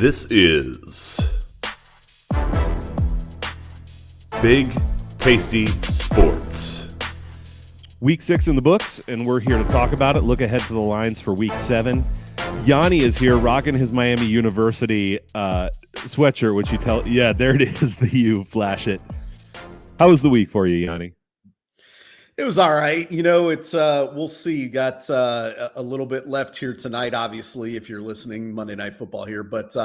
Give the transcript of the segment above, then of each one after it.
This is Big Tasty Sports. Week 6 in the books, and we're here to talk about it. Look ahead to the lines for Week 7. Yanni is here rocking his Miami University sweatshirt, which you tell... Yeah, there it is, the U. Flash it. How was the week for you, Yanni? It was all right. You know, it's we'll see. You got a little bit left here tonight, obviously, if you're listening Monday Night Football here. But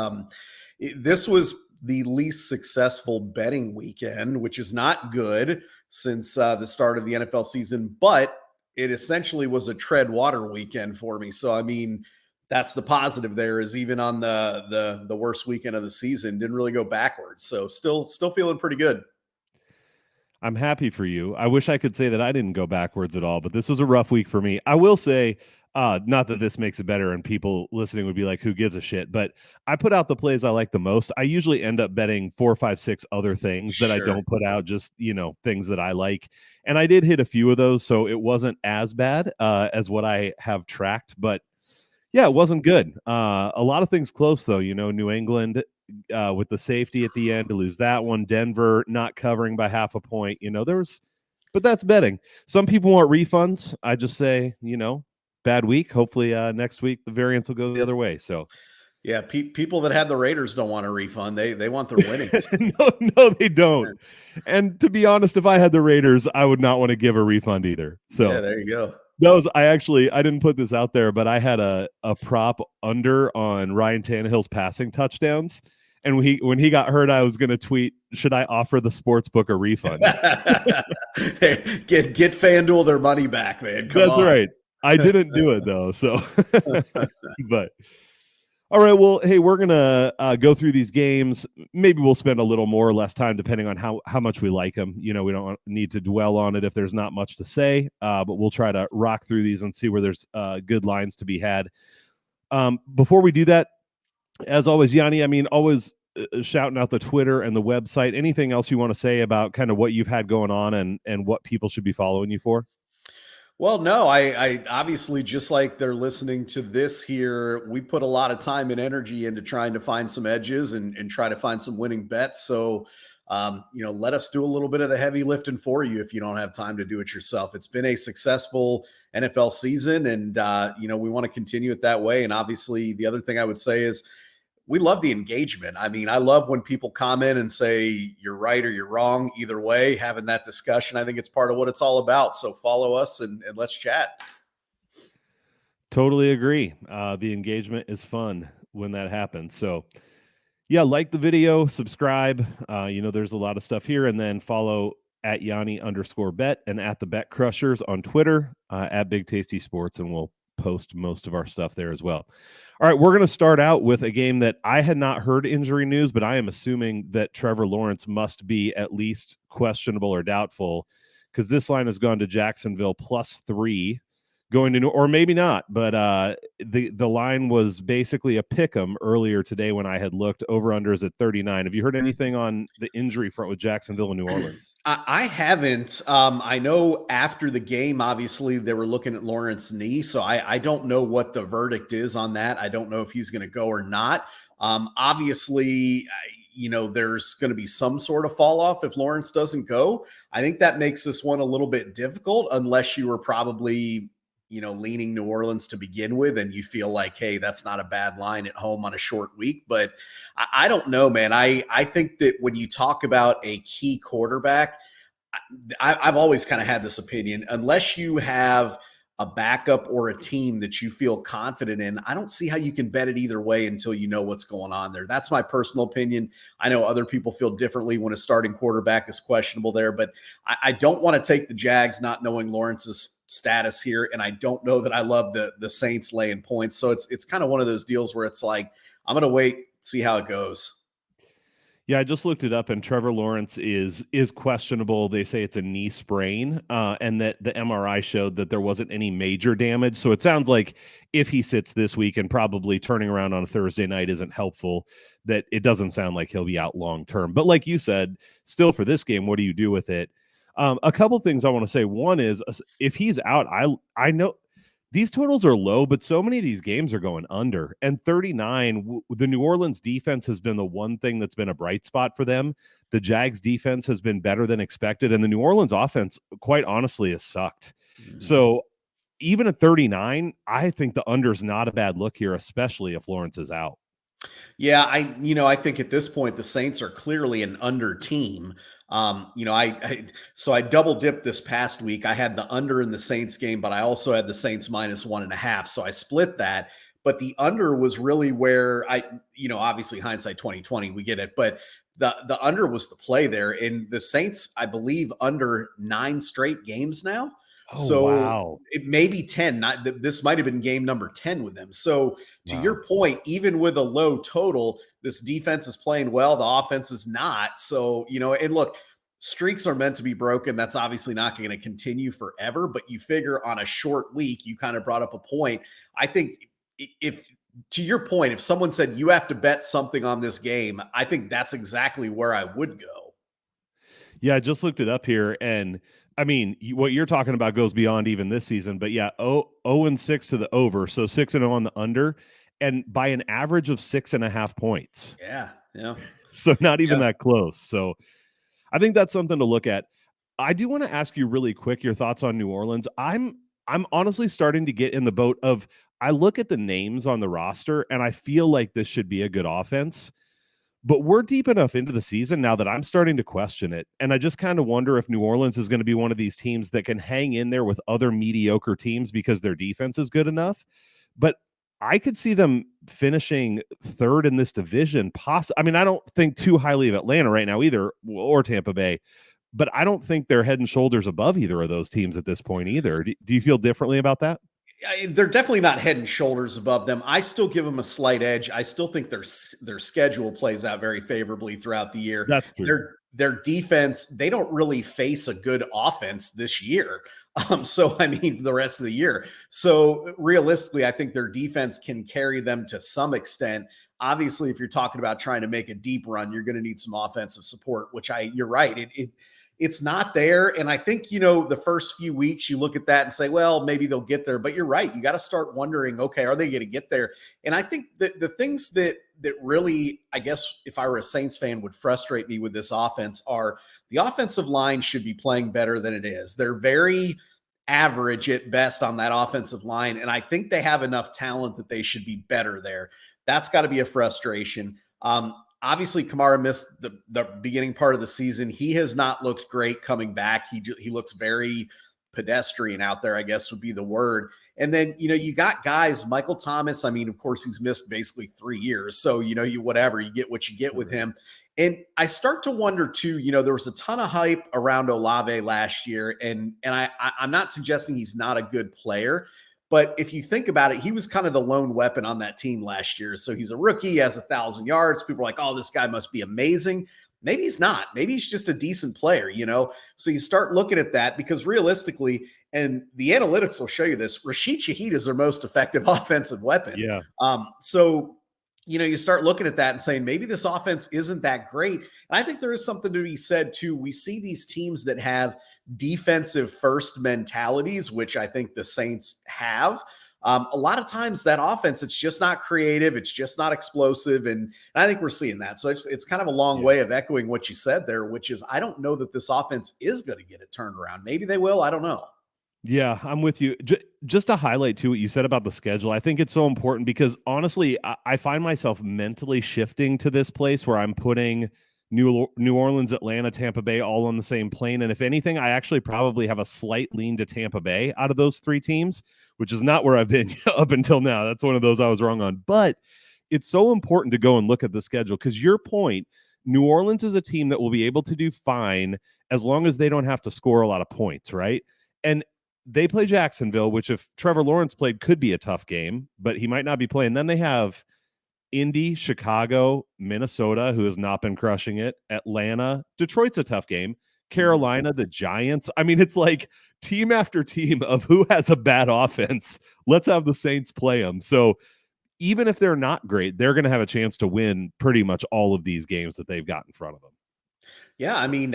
this was the least successful betting weekend, which is not good since the start of the NFL season. But it essentially was a tread water weekend for me. So, I mean, that's the positive there is even on the worst weekend of the season, didn't really go backwards. So still feeling pretty good. I'm happy for you. I wish I could say that I didn't go backwards at all, but this was a rough week for me. I will say, not that this makes it better and people listening would be like, who gives a shit? But I put out the plays I like the most. I usually end up betting 4, 5, 6 other things that I don't put out, just, things that I like. And I did hit a few of those, so it wasn't as bad as what I have tracked. But yeah, it wasn't good. A lot of things close, though. New England with the safety at the end to lose that one. Denver not covering by half a point. But that's betting. Some people want refunds. I just say, bad week. Hopefully next week the variance will go the other way. So, yeah, people that had the Raiders don't want a refund. They want their winnings. No, they don't. And to be honest, if I had the Raiders, I would not want to give a refund either. So yeah, there you go. I didn't put this out there, but I had a prop under on Ryan Tannehill's passing touchdowns. And when he got hurt, I was going to tweet, should I offer the sports book a refund? Hey, get FanDuel their money back, man. That's right. I didn't do it, though. So, but all right. Well, hey, we're going to go through these games. Maybe we'll spend a little more or less time depending on how much we like them. We don't need to dwell on it if there's not much to say, but we'll try to rock through these and see where there's good lines to be had. Before we do that, as always, Yanni, always shouting out the Twitter and the website. Anything else you want to say about kind of what you've had going on and what people should be following you for? Well, no, I obviously, just like they're listening to this here, we put a lot of time and energy into trying to find some edges and try to find some winning bets. So, let us do a little bit of the heavy lifting for you if you don't have time to do it yourself. It's been a successful NFL season and, we want to continue it that way. And obviously the other thing I would say is we love the engagement. I love when people comment and say you're right or you're wrong. Either way, having that discussion, I think it's part of what it's all about. So follow us and let's chat. Totally agree. The engagement is fun when that happens. So yeah, like the video, subscribe. There's a lot of stuff here, and then follow at Yanni_bet and at the Bet Crushers on Twitter, at Big Tasty Sports, and we'll post most of our stuff there as well. All right, we're going to start out with a game that I had not heard injury news, but I am assuming that Trevor Lawrence must be at least questionable or doubtful because this line has gone to Jacksonville +3 going to or maybe not, but the line was basically a pick'em earlier today when I had looked. Over under is at 39. Have you heard anything on the injury front with Jacksonville and New Orleans? I haven't. I know after the game, obviously they were looking at Lawrence's knee, so I don't know what the verdict is on that. I don't know if he's going to go or not. Obviously, there's going to be some sort of fall off if Lawrence doesn't go. I think that makes this one a little bit difficult unless you were probably leaning New Orleans to begin with, and you feel like, hey, that's not a bad line at home on a short week. But I don't know, man. I think that when you talk about a key quarterback, I've always kind of had this opinion, unless you have a backup or a team that you feel confident in, I don't see how you can bet it either way until you know what's going on there. That's my personal opinion. I know other people feel differently when a starting quarterback is questionable there, but I don't want to take the Jags not knowing Lawrence's status here, and I don't know that I love the Saints laying points. So it's kind of one of those deals where it's like, I'm going to wait, see how it goes. Yeah, I just looked it up, and Trevor Lawrence is questionable. They say it's a knee sprain, and that the MRI showed that there wasn't any major damage. So it sounds like if he sits this week and probably turning around on a Thursday night isn't helpful, that it doesn't sound like he'll be out long term. But like you said, still for this game, what do you do with it? A couple things I want to say. One is if he's out, I know these totals are low, but so many of these games are going under. And 39, the New Orleans defense has been the one thing that's been a bright spot for them. The Jags defense has been better than expected, and the New Orleans offense, quite honestly, has sucked. Mhm. So even at 39, I think the under is not a bad look here, especially if Lawrence is out. Yeah, I think at this point the Saints are clearly an under team. So I double dipped this past week. I had the under in the Saints game, but I also had the Saints -1.5. So I split that. But the under was really where obviously hindsight 2020, we get it, but the under was the play there. And the Saints, I believe, under 9 straight games now. Oh, So wow. it may be 10. This might have been game number 10 with them. So to Wow. your point, even with a low total, this defense is playing well. The offense is not. So, and look, streaks are meant to be broken. That's obviously not going to continue forever, but you figure on a short week, you kind of brought up a point. I think if, to your point, if someone said you have to bet something on this game, I think that's exactly where I would go. Yeah, I just looked it up here, and I mean, what you're talking about goes beyond even this season. But yeah, 0-6 to the over, so 6-0 on the under, and by an average of 6.5 points. Yeah. Yeah. So not even Yeah. that close. So I think that's something to look at. I do want to ask you really quick your thoughts on New Orleans. I'm honestly starting to get in the boat of I look at the names on the roster and I feel like this should be a good offense. But we're deep enough into the season now that I'm starting to question it. And I just kind of wonder if New Orleans is going to be one of these teams that can hang in there with other mediocre teams because their defense is good enough. But I could see them finishing third in this division. I mean, I don't think too highly of Atlanta right now either, or Tampa Bay, but I don't think they're head and shoulders above either of those teams at this point either. Do you feel differently about that? They're definitely not head and shoulders above them. I still give them a slight edge. I still think their schedule plays out very favorably throughout the year. That's true. Their defense, they don't really face a good offense this year. So I mean, the rest of the year. So realistically, I think their defense can carry them to some extent. Obviously, if you're talking about trying to make a deep run, you're going to need some offensive support, which you're right. It's not there. And I think, the first few weeks you look at that and say, well, maybe they'll get there, but you're right. You got to start wondering, okay, are they going to get there? And I think that the things that really, I guess, if I were a Saints fan would frustrate me with this offense are the offensive line should be playing better than it is. They're very average at best on that offensive line. And I think they have enough talent that they should be better there. That's got to be a frustration. Obviously, Kamara missed the beginning part of the season. He has not looked great coming back. He looks very pedestrian out there, I guess would be the word. And then, you got guys, Michael Thomas. I mean, of course, he's missed basically 3 years. So, you get what you get with him. And I start to wonder too, there was a ton of hype around Olave last year. And I'm not suggesting he's not a good player, but if you think about it, he was kind of the lone weapon on that team last year. So he's a rookie, he has 1,000 yards. People are like, oh, this guy must be amazing. Maybe he's not. Maybe he's just a decent player, So you start looking at that because realistically, and the analytics will show you this, Rashid Shaheed is their most effective offensive weapon. Yeah. So you start looking at that and saying, maybe this offense isn't that great. And I think there is something to be said too. We see these teams that have defensive first mentalities, which I think the Saints have. A lot of times that offense, it's just not creative. It's just not explosive. And I think we're seeing that. So it's kind of a long way of echoing what you said there, which is, I don't know that this offense is going to get it turned around. Maybe they will. I don't know. Yeah, I'm with you. Just to highlight too what you said about the schedule, I think it's so important because honestly, I find myself mentally shifting to this place where I'm putting New Orleans, Atlanta, Tampa Bay all on the same plane. And if anything, I actually probably have a slight lean to Tampa Bay out of those 3 teams, which is not where I've been up until now. That's one of those I was wrong on. But it's so important to go and look at the schedule because your point, New Orleans is a team that will be able to do fine as long as they don't have to score a lot of points, right? And they play Jacksonville, which if Trevor Lawrence played could be a tough game, but he might not be playing. Then they have Indy, Chicago, Minnesota, who has not been crushing it, Atlanta, Detroit's a tough game, Carolina, the Giants. I mean, it's like team after team of who has a bad offense. Let's have the Saints play them. So even if they're not great, they're going to have a chance to win pretty much all of these games that they've got in front of them. Yeah, I mean,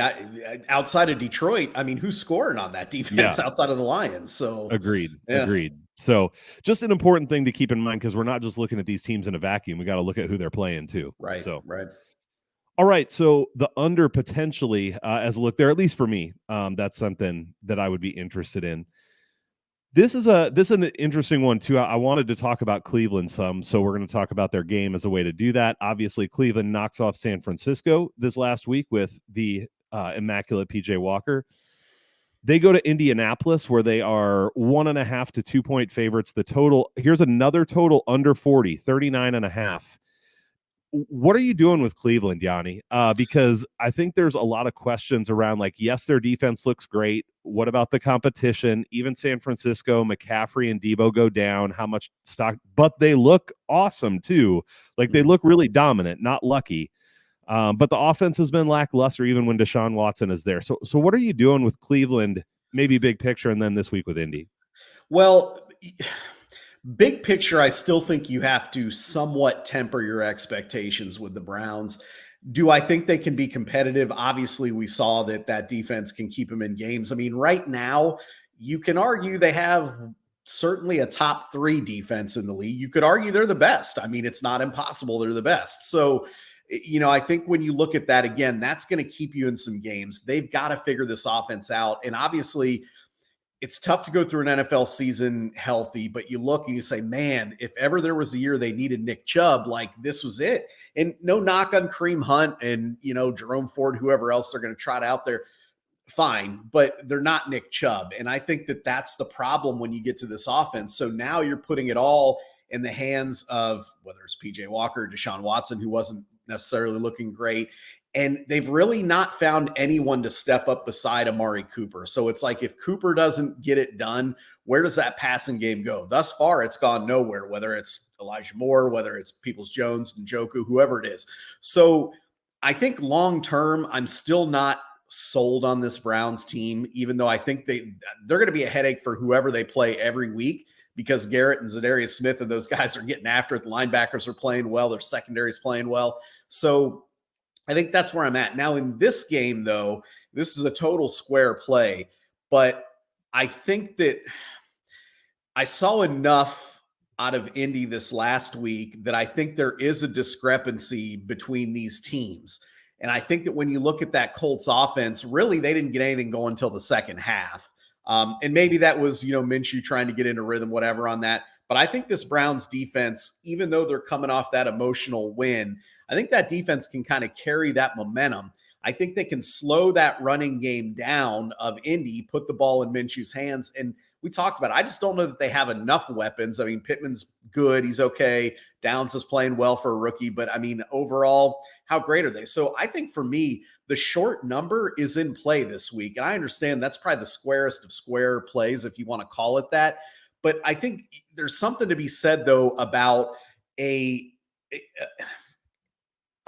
outside of Detroit, I mean, who's scoring on that defense outside of the Lions? So Agreed. So just an important thing to keep in mind, because we're not just looking at these teams in a vacuum. We got to look at who they're playing too. Right. So, right. All right. So the under potentially as a look there, at least for me, that's something that I would be interested in. This is an interesting one too. I wanted to talk about Cleveland some, so we're going to talk about their game as a way to do that. Obviously, Cleveland knocks off San Francisco this last week with the immaculate PJ Walker. They go to Indianapolis, where they are 1.5 to 2 point favorites. The total, here's another total under 40, 39.5. What are you doing with Cleveland, Yanni? Because I think there's a lot of questions around, like, yes, their defense looks great. What about the competition? Even San Francisco, McCaffrey and Debo go down. How much stock? But they look awesome too. Like, they look really dominant, not lucky. But the offense has been lackluster even when Deshaun Watson is there. So what are you doing with Cleveland? Maybe big picture, and then this week with Indy. Well, big picture, I still think you have to somewhat temper your expectations with the Browns. Do I think they can be competitive? Obviously, we saw that defense can keep them in games. I mean, right now, you can argue they have certainly a top 3 defense in the league. You could argue they're the best. I mean, it's not impossible. They're the best. So, I think when you look at that again, that's going to keep you in some games. They've got to figure this offense out. And obviously, it's tough to go through an NFL season healthy, but you look and you say, man, if ever there was a year they needed Nick Chubb, like, this was it. And no knock on Kareem Hunt and, Jerome Ford, whoever else they're going to trot out there. Fine, but they're not Nick Chubb. And I think that's the problem when you get to this offense. So now you're putting it all in the hands of whether it's PJ Walker, Deshaun Watson, who wasn't necessarily looking great. And they've really not found anyone to step up beside Amari Cooper. So it's like, if Cooper doesn't get it done, where does that passing game go? Thus far, it's gone nowhere, whether it's Elijah Moore, whether it's Peoples-Jones, Njoku, whoever it is. So I think long-term, I'm still not sold on this Browns team, even though I think they're going to be a headache for whoever they play every week, because Garrett and Zadarius Smith and those guys are getting after it. The linebackers are playing well. Their secondary is playing well. So I think that's where I'm at. Now, in this game, though, this is a total square play, but I think that I saw enough out of Indy this last week that I think there is a discrepancy between these teams. And I think that when you look at that Colts offense, really, they didn't get anything going until the second half. And maybe that was, Minshew trying to get into rhythm, whatever on that. But I think this Browns defense, even though they're coming off that emotional win, I think that defense can kind of carry that momentum. I think they can slow that running game down of Indy, put the ball in Minshew's hands. And we talked about it. I just don't know that they have enough weapons. I mean, Pittman's good. He's okay. Downs is playing well for a rookie. But, I mean, overall, how great are they? So I think for me, the short number is in play this week. And I understand that's probably the squarest of square plays, if you want to call it that. But I think there's something to be said, though, about a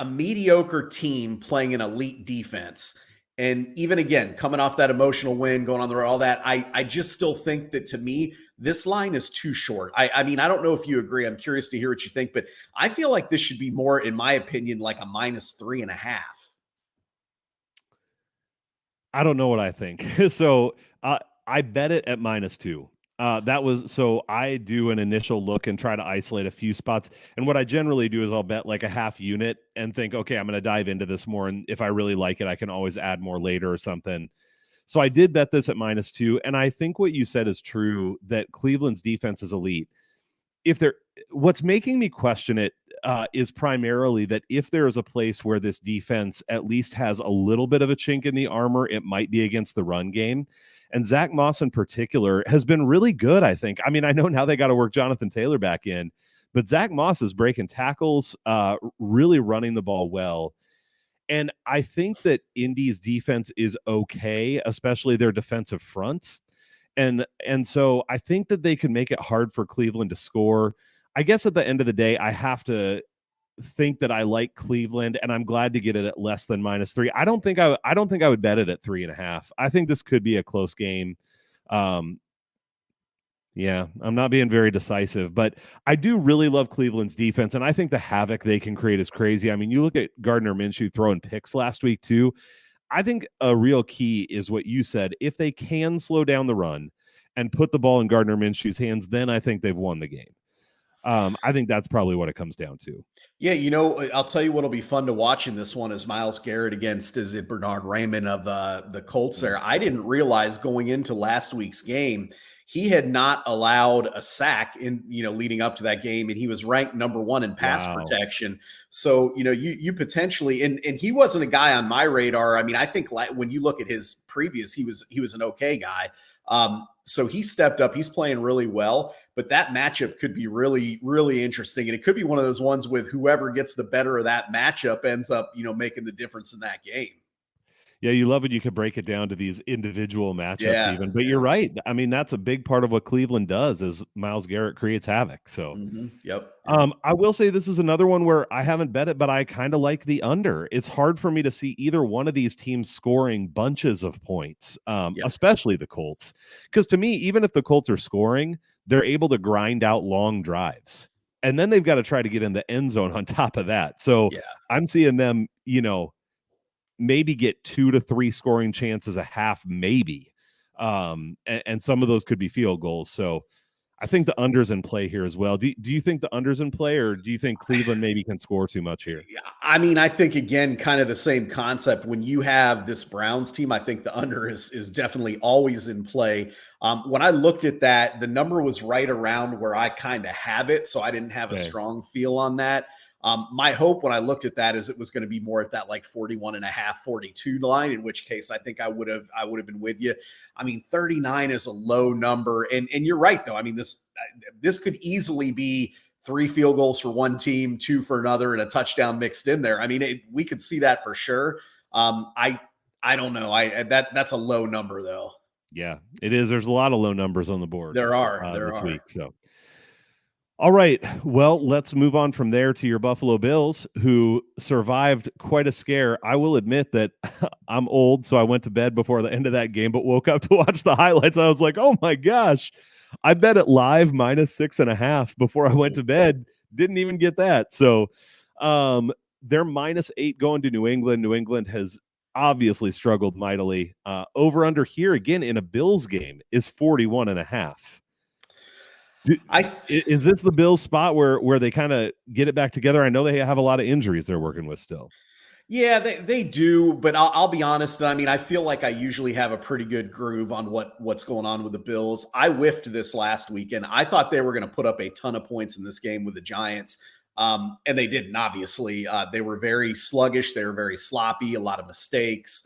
mediocre team playing an elite defense. And even again, coming off that emotional win, going on the road, all that, I just still think that, to me, this line is too short. I mean, I don't know if you agree. I'm curious to hear what you think, but I feel like this should be more, in my opinion, like a -3.5. I don't know what I think. So I bet it at -2. So I do an initial look and try to isolate a few spots. And what I generally do is I'll bet like a half unit and think, okay, I'm going to dive into this more. And if I really like it, I can always add more later or something. So I did bet this at -2. And I think what you said is true, that Cleveland's defense is elite. What's making me question it is primarily that if there is a place where this defense at least has a little bit of a chink in the armor, it might be against the run game. And Zach Moss in particular has been really good, I think. I mean, I know now they got to work Jonathan Taylor back in, but Zach Moss is breaking tackles, really running the ball well. And I think that Indy's defense is okay, especially their defensive front. And so I think that they can make it hard for Cleveland to score. I guess at the end of the day, I have to think that I like Cleveland, and I'm glad to get it at less than -3. I don't think I would bet it at 3.5. I think this could be a close game. Yeah, I'm not being very decisive, but I do really love Cleveland's defense, and I think the havoc they can create is crazy. I mean, you look at Gardner Minshew throwing picks last week too. I think a real key is what you said. If they can slow down the run, and put the ball in Gardner Minshew's hands, then I think they've won the game. I think that's probably what it comes down to. Yeah, I'll tell you what'll be fun to watch in this one is Myles Garrett against, is it Bernard Raymond of the Colts there. I didn't realize going into last week's game, he had not allowed a sack in, leading up to that game, and he was ranked number 1 in pass protection. So, you potentially, and he wasn't a guy on my radar. I mean, I think when you look at his previous, he was an okay guy. So he stepped up. He's playing really well, but that matchup could be really, really interesting. And it could be one of those ones with whoever gets the better of that matchup ends up, making the difference in that game. Yeah, you love it. You could break it down to these individual matchups even. But you're right. I mean, that's a big part of what Cleveland does is Myles Garrett creates havoc. So, Yep. I will say this is another one where I haven't bet it, but I kind of like the under. It's hard for me to see either one of these teams scoring bunches of points, especially the Colts. Because to me, even if the Colts are scoring, they're able to grind out long drives. And then they've got to try to get in the end zone on top of that. So I'm seeing them, maybe get 2 to 3 scoring chances a half, maybe. And some of those could be field goals. So I think the under's in play here as well. Do you think the under's in play, or do you think Cleveland maybe can score too much here? Yeah, I mean, I think, again, kind of the same concept. When you have this Browns team, I think the under is definitely always in play. When I looked at that, the number was right around where I kind of have it, so I didn't have a strong feel on that. My hope when I looked at that is it was going to be more at that like 41.5, 42 line, in which case I think I would have been with you. I mean, 39 is a low number. And you're right, though. I mean, this could easily be 3 field goals for one team, 2 for another, and a touchdown mixed in there. I mean, we could see that for sure. I don't know. That's a low number, though. Yeah, it is. There's a lot of low numbers on the board. There are this week. So. All right. Well, let's move on from there to your Buffalo Bills, who survived quite a scare. I will admit that I'm old, so I went to bed before the end of that game, but woke up to watch the highlights. I was like, oh my gosh. I bet it live -6.5 before I went to bed. Didn't even get that. So they're -8 going to New England. New England has obviously struggled mightily. Over under here again in a Bills game is 41.5. Is this the Bills spot where they kind of get it back together? I know they have a lot of injuries they're working with still. Yeah, they do, but I'll be honest. I mean, I feel like I usually have a pretty good groove on what's going on with the Bills. I whiffed this last weekend. I thought they were going to put up a ton of points in this game with the Giants, and they didn't, obviously. They were very sluggish. They were very sloppy, a lot of mistakes.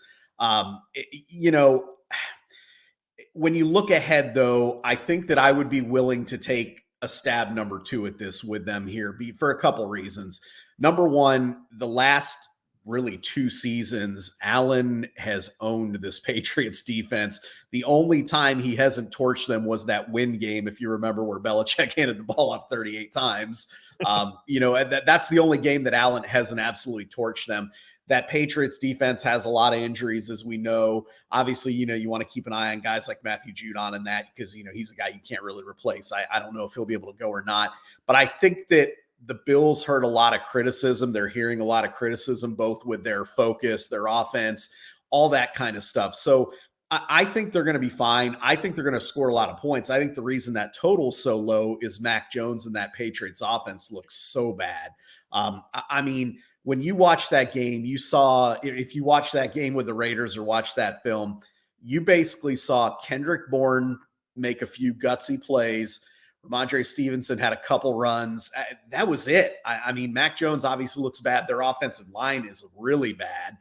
When you look ahead, though, I think that I would be willing to take a stab number 2 at this with them here for a couple reasons. Number one, the last really 2 seasons, Allen has owned this Patriots defense. The only time he hasn't torched them was that win game, if you remember, where Belichick handed the ball off 38 times. That's the only game that Allen hasn't absolutely torched them. That Patriots defense has a lot of injuries, as we know. Obviously, you want to keep an eye on guys like Matthew Judon and that, because, he's a guy you can't really replace. I don't know if he'll be able to go or not, but I think that the Bills heard a lot of criticism. They're hearing a lot of criticism, both with their focus, their offense, all that kind of stuff. So I think they're going to be fine. I think they're going to score a lot of points. I think the reason that total's so low is Mac Jones and that Patriots offense looks so bad. I mean, when you watch that game, if you watch that game with the Raiders or watch that film, you basically saw Kendrick Bourne make a few gutsy plays. Ramondre Stevenson had a couple runs. That was it. I mean, Mac Jones obviously looks bad. Their offensive line is really bad.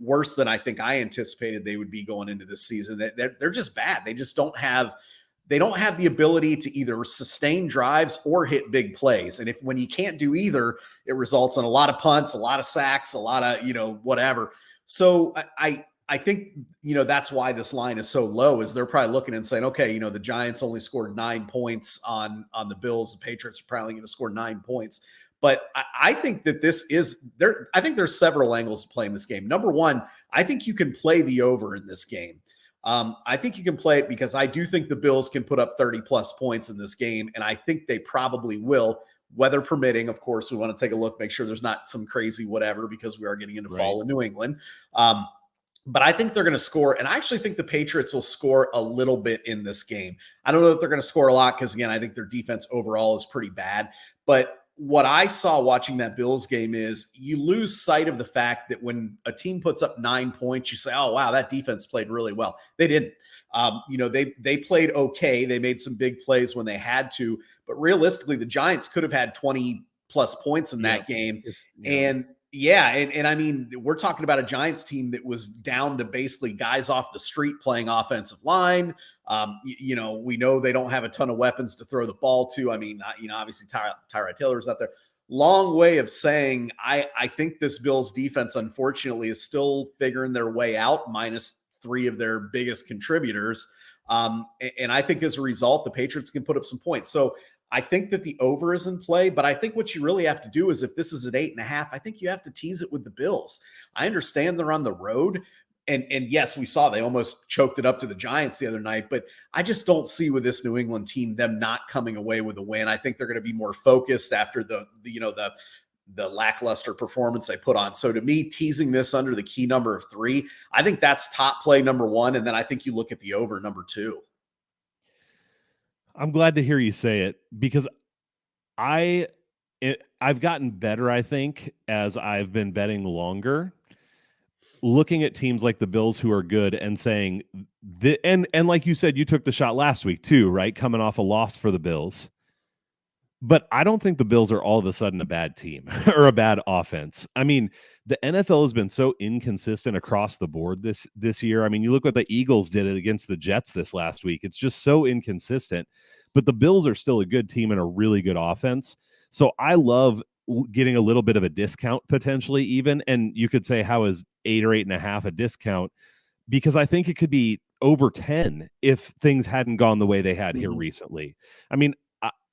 Worse than I think I anticipated they would be going into this season. They're just bad. They just don't have the ability to either sustain drives or hit big plays. And when you can't do either, it results in a lot of punts, a lot of sacks, a lot of, whatever. So I think, that's why this line is so low, is they're probably looking and saying, okay, the Giants only scored 9 points on the Bills. The Patriots are probably going to score 9 points. But I think that I think there's several angles to play in this game. Number one, I think you can play the over in this game. I think you can play it because I do think the Bills can put up 30 plus points in this game. And I think they probably will, weather permitting. Of course, we want to take a look, make sure there's not some crazy whatever, because we are getting into fall in New England. But I think they're going to score, and I actually think the Patriots will score a little bit in this game. I don't know if they're going to score a lot because, again, I think their defense overall is pretty bad. But what I saw watching that Bills game is you lose sight of the fact that when a team puts up 9 points, you say, oh, wow, that defense played really well. They didn't. They played okay. They made some big plays when they had to. But realistically, the Giants could have had 20-plus points in that game. And and I mean, we're talking about a Giants team that was down to basically guys off the street playing offensive line. We know they don't have a ton of weapons to throw the ball to. I mean, obviously Tyrod Taylor's out there. Long way of saying I think this Bills defense, unfortunately, is still figuring their way out, minus 3 of their biggest contributors. And I think as a result, the Patriots can put up some points. So I think that the over is in play, but I think what you really have to do is if this is at 8.5, I think you have to tease it with the Bills. I understand they're on the road. And yes, we saw they almost choked it up to the Giants the other night, but I just don't see with this New England team them not coming away with a win. I think they're going to be more focused after the lackluster performance they put on. So to me, teasing this under the key number of 3, I think that's top play number 1, and then I think you look at the over number 2. I'm glad to hear you say it because I've gotten better, I think, as I've been betting longer, looking at teams like the Bills who are good and saying, and like you said, you took the shot last week too, right? Coming off a loss for the Bills. But I don't think the Bills are all of a sudden a bad team or a bad offense. I mean, the NFL has been so inconsistent across the board this year. I mean, you look what the Eagles did against the Jets this last week. It's just so inconsistent. But the Bills are still a good team and a really good offense. So I love getting a little bit of a discount potentially even. And you could say, how is 8 or 8.5 a discount? Because I think it could be over 10 if things hadn't gone the way they had here recently. I mean,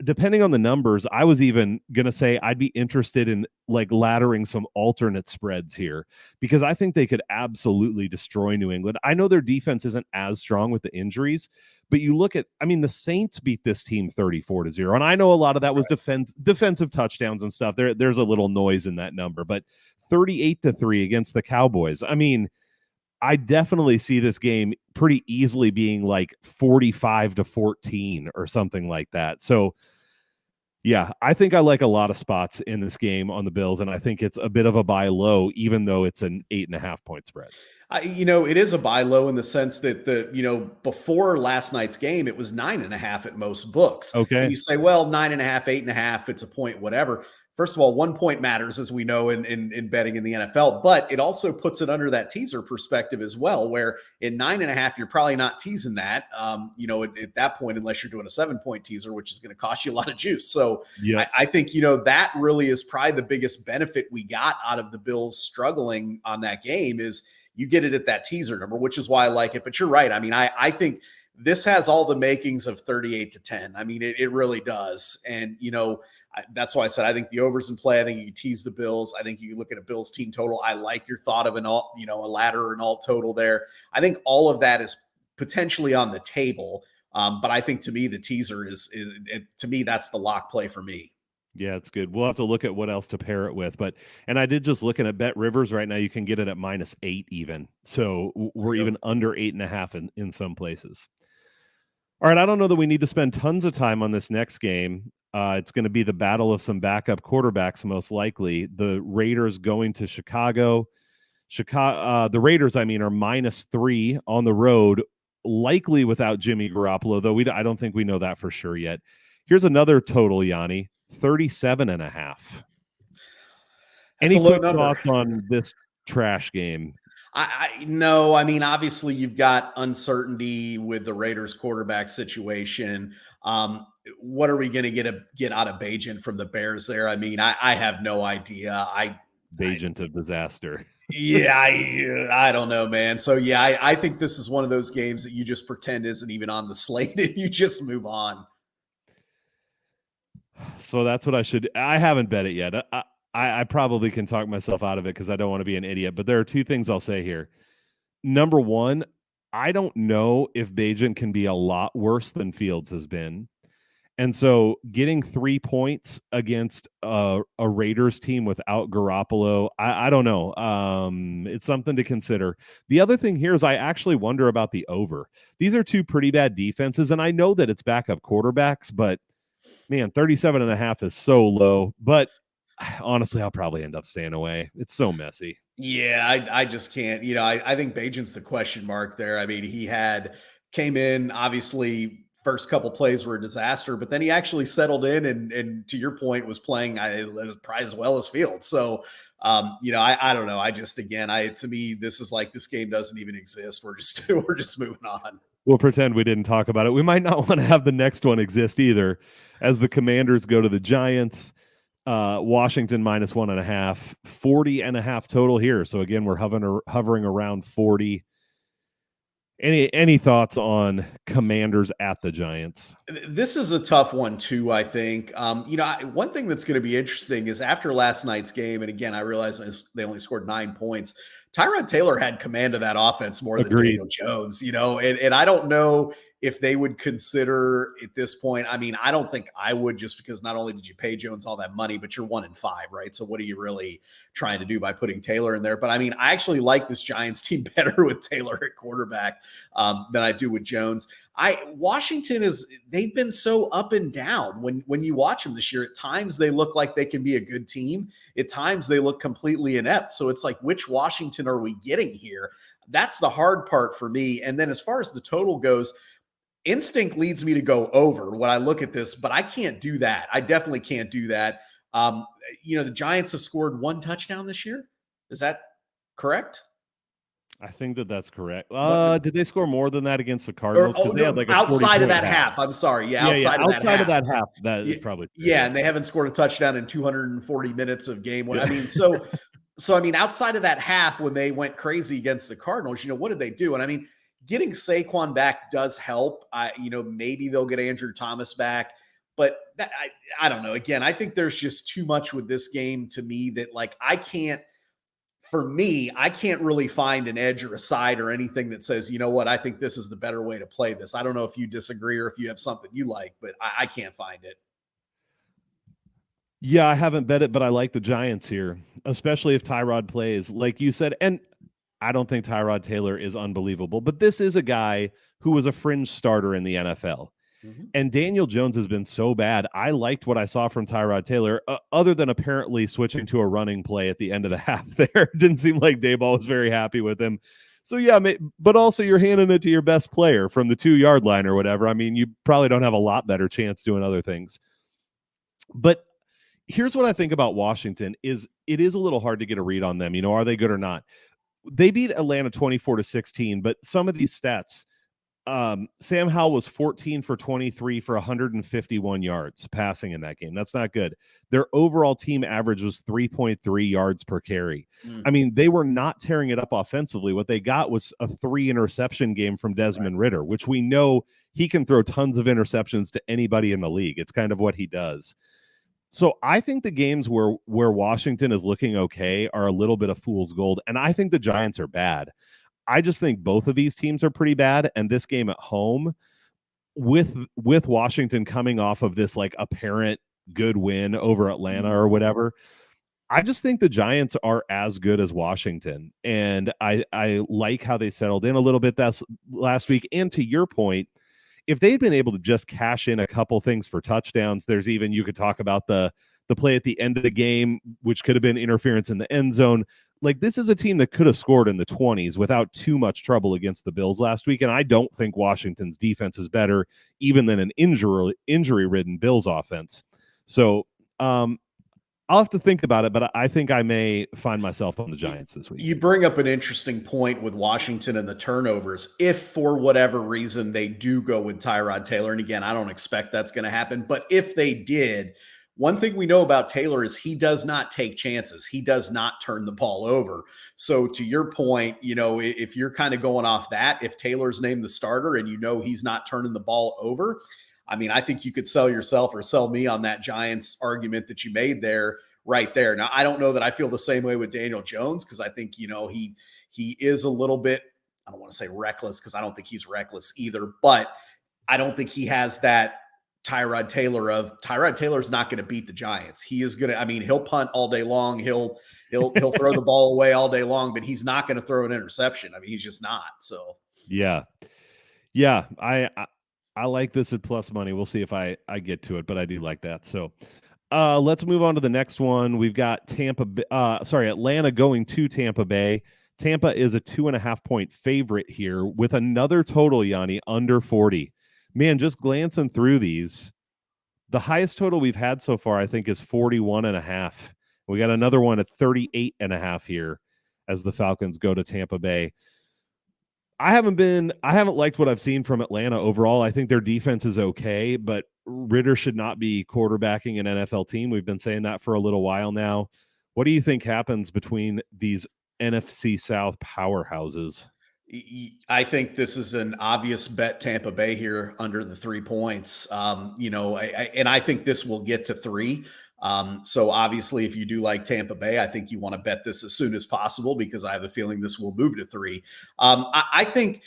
depending on the numbers, I was even going to say I'd be interested in like laddering some alternate spreads here because I think they could absolutely destroy New England. I know their defense isn't as strong with the injuries, but you look at, I mean, the Saints beat this team 34-0. And I know a lot of that was defensive touchdowns and stuff. There's a little noise in that number, but 38-3 against the Cowboys. I mean, I definitely see this game pretty easily being like 45-14 or something like that. So, yeah, I think I like a lot of spots in this game on the Bills, and I think it's a bit of a buy low, even though it's an 8.5 point spread. It is a buy low in the sense that before last night's game, it was 9.5 at most books. Okay. And you say, well, 9.5, 8.5, it's a point, whatever. First of all, 1 point matters, as we know in betting in the NFL, but it also puts it under that teaser perspective as well, where in 9.5, you're probably not teasing that, at that point, unless you're doing a 7-point teaser, which is going to cost you a lot of juice. So yeah. I think, that really is probably the biggest benefit we got out of the Bills struggling on that game is you get it at that teaser number, which is why I like it. But you're right. I mean, I think this has all the makings of 38-10. I mean, it really does. And, that's why I said I think the over's in play. I think you can tease the Bills. I think you can look at a Bills team total. I like your thought of a ladder or an alt total there. I think all of that is potentially on the table. But I think to me, the teaser is to me, that's the lock play for me. Yeah, it's good. We'll have to look at what else to pair it with. And I did just looking at Bet Rivers right now. You can get it at -8 even. So we're even under 8.5 in some places. All right. I don't know that we need to spend tons of time on this next game. It's going to be the battle of some backup quarterbacks, most likely. The Raiders going to Chicago. The Raiders, are -3 on the road, likely without Jimmy Garoppolo, though I don't think we know that for sure yet. Here's another total, Yanni, 37.5. Any quick thoughts on this trash game? No, I mean, obviously you've got uncertainty with the Raiders quarterback situation. What are we going to get out of Bagent from the Bears there? I mean, I have no idea. Bagent of disaster. Yeah, I don't know, man. So yeah, I think this is one of those games that you just pretend isn't even on the slate and you just move on. So that's what I haven't bet it yet. I probably can talk myself out of it because I don't want to be an idiot, but there are 2 things I'll say here. Number one, I don't know if Bagent can be a lot worse than Fields has been. And so getting 3 points against a Raiders team without Garoppolo, I don't know. It's something to consider. The other thing here is I actually wonder about the over. These are two pretty bad defenses, and I know that it's backup quarterbacks, but man, 37.5 is so low. But honestly, I'll probably end up staying away. It's so messy. Yeah, I just can't. I think Bajan's the question mark there. I mean, came in, obviously, first couple plays were a disaster, but then he actually settled in and to your point, was playing probably as well as Fields. So, I don't know. To me, this is like this game doesn't even exist. We're just moving on. We'll pretend we didn't talk about it. We might not want to have the next one exist either, as the Commanders go to the Giants. Washington -1.5, 40.5 total here. So again, we're hovering around 40. Any thoughts on Commanders at the Giants? This is a tough one too, I think. One thing that's going to be interesting is after last night's game, and again, I realize they only scored 9 points. Tyrod Taylor had command of that offense more than Daniel Jones, and I don't know if they would consider at this point. I mean, I don't think I would, just because not only did you pay Jones all that money, but you're 1-5, right? So what are you really trying to do by putting Taylor in there? But I mean, I actually like this Giants team better with Taylor at quarterback than I do with Jones. Washington they've been so up and down when you watch them this year. At times they look like they can be a good team. At times they look completely inept. So it's like, which Washington are we getting here? That's the hard part for me. And then as far as the total goes, instinct leads me to go over when I look at this, but I can't do that. I definitely can't do that. The Giants have scored 1 touchdown this year. Is that correct? I think that's correct. Did they score more than that against the Cardinals? Because they had like outside of that half. I'm sorry. Yeah, outside of that half. That is probably true. Yeah, and they haven't scored a touchdown in 240 minutes of game. I mean, so I mean, outside of that half when they went crazy against the Cardinals, what did they do? And I mean, getting Saquon back does help. Maybe they'll get Andrew Thomas back, but I don't know. Again, I think there's just too much with this game to me that, like, I can't really find an edge or a side or anything that says, you know what, I think this is the better way to play this. I don't know if you disagree or if you have something you like, but I can't find it. Yeah, I haven't bet it, but I like the Giants here, especially if Tyrod plays, like you said. And I don't think Tyrod Taylor is unbelievable, but this is a guy who was a fringe starter in the NFL. Mm-hmm. And Daniel Jones has been so bad. I liked what I saw from Tyrod Taylor, other than apparently switching to a running play at the end of the half there. Didn't seem like Daboll was very happy with him. So, yeah, but also you're handing it to your best player from the 2-yard line or whatever. I mean, you probably don't have a lot better chance doing other things. But here's what I think about Washington is it is a little hard to get a read on them. Are they good or not? They beat Atlanta 24-16, but some of these stats, Sam Howell was 14 for 23 for 151 yards passing in that game. That's not good. Their overall team average was 3.3 yards per carry. I mean, they were not tearing it up offensively. What they got was a 3 interception game from Desmond Ridder, which we know he can throw tons of interceptions to anybody in the league. It's kind of what he does. So I think the games where Washington is looking okay are a little bit of fool's gold, and I think the Giants are bad. I just think both of these teams are pretty bad, and this game at home with Washington coming off of this like apparent good win over Atlanta or whatever, I just think the Giants are as good as Washington, and I like how they settled in a little bit that last week. And to your point, if they'd been able to just cash in a couple things for touchdowns, you could talk about the play at the end of the game, which could have been interference in the end zone. Like, this is a team that could have scored in the 20s without too much trouble against the Bills last week. And I don't think Washington's defense is better even than an injury-ridden Bills offense. So I'll have to think about it, but I think I may find myself on the Giants this week. You bring up an interesting point with Washington and the turnovers. If for whatever reason they do go with Tyrod Taylor, and again, I don't expect that's going to happen, but if they did, one thing we know about Taylor is he does not take chances. He does not turn the ball over. So to your point, if you're kind of going off that, if Taylor's named the starter and he's not turning the ball over, I mean, I think you could sell yourself or sell me on that Giants argument that you made there, right there. Now, I don't know that I feel the same way with Daniel Jones, because I think, he is a little bit, I don't want to say reckless, because I don't think he's reckless either, but I don't think he has that Tyrod Taylor's not going to beat the Giants. He is going to, I mean, he'll punt all day long. He'll throw the ball away all day long, but he's not going to throw an interception. I mean, he's just not. So Yeah. I like this at plus money. We'll see if I get to it, but I do like that. So let's move on to the next one. We've got Atlanta going to Tampa Bay. Tampa is a 2.5 point favorite here with another total, Yanni, under 40. Man, just glancing through these, the highest total we've had so far, I think, is 41.5. We got another one at 38.5 here as the Falcons go to Tampa Bay. I haven't liked what I've seen from Atlanta overall. I think their defense is okay, but Ritter should not be quarterbacking an NFL team. We've been saying that for a little while now. What do you think happens between these NFC South powerhouses? I think this is an obvious bet Tampa Bay here under the 3 points. And I think this will get to 3. So obviously, if you do like Tampa Bay, I think you want to bet this as soon as possible because I have a feeling this will move to 3. I think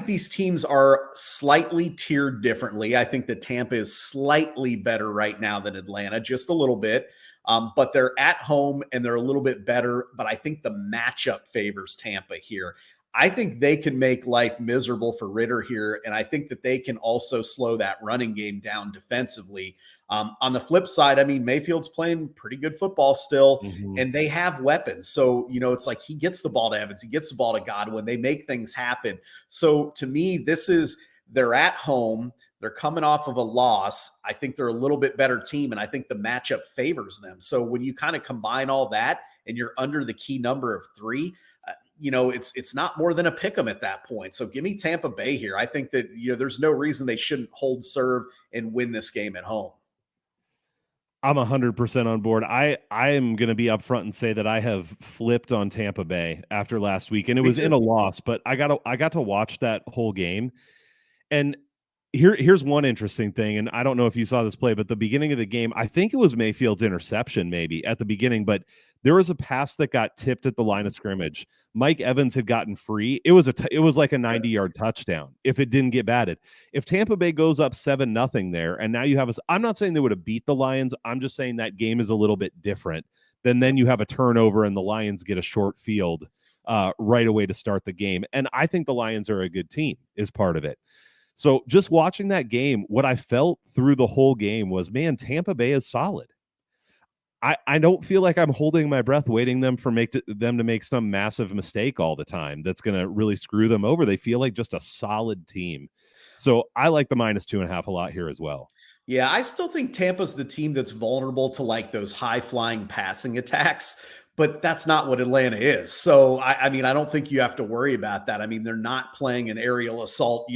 these teams are slightly tiered differently. I think that Tampa is slightly better right now than Atlanta, just a little bit. But they're at home and they're a little bit better. But I think the matchup favors Tampa here. I think they can make life miserable for Ritter here. And I think that they can also slow that running game down defensively. On the flip side, I mean, Mayfield's playing pretty good football still, and they have weapons. So, it's like he gets the ball to Evans, he gets the ball to Godwin. They make things happen. So to me, they're at home. They're coming off of a loss. I think they're a little bit better team, and I think the matchup favors them. So when you kind of combine all that and you're under the key number of 3, it's not more than a pick 'em at that point. So give me Tampa Bay here. I think that, there's no reason they shouldn't hold serve and win this game at home. I'm 100% on board. I am going to be upfront and say that I have flipped on Tampa Bay after last week, and it was in a loss, but I got to watch that whole game. And here's one interesting thing, and I don't know if you saw this play, but the beginning of the game, I think it was Mayfield's interception maybe at the beginning, but there was a pass that got tipped at the line of scrimmage. Mike Evans had gotten free. It was like a 90-yard touchdown if it didn't get batted. If Tampa Bay goes up 7-0 there, and now you have I'm not saying they would have beat the Lions. I'm just saying that game is a little bit different. Then you have a turnover and the Lions get a short field right away to start the game. And I think the Lions are a good team is part of it. So just watching that game, what I felt through the whole game was, man, Tampa Bay is solid. I don't feel like I'm holding my breath waiting them to make some massive mistake all the time that's going to really screw them over. They feel like just a solid team. So I like the -2.5 a lot here as well. Yeah, I still think Tampa's the team that's vulnerable to like those high-flying passing attacks, but that's not what Atlanta is. So, I mean, I don't think you have to worry about that. I mean, they're not playing an aerial assault,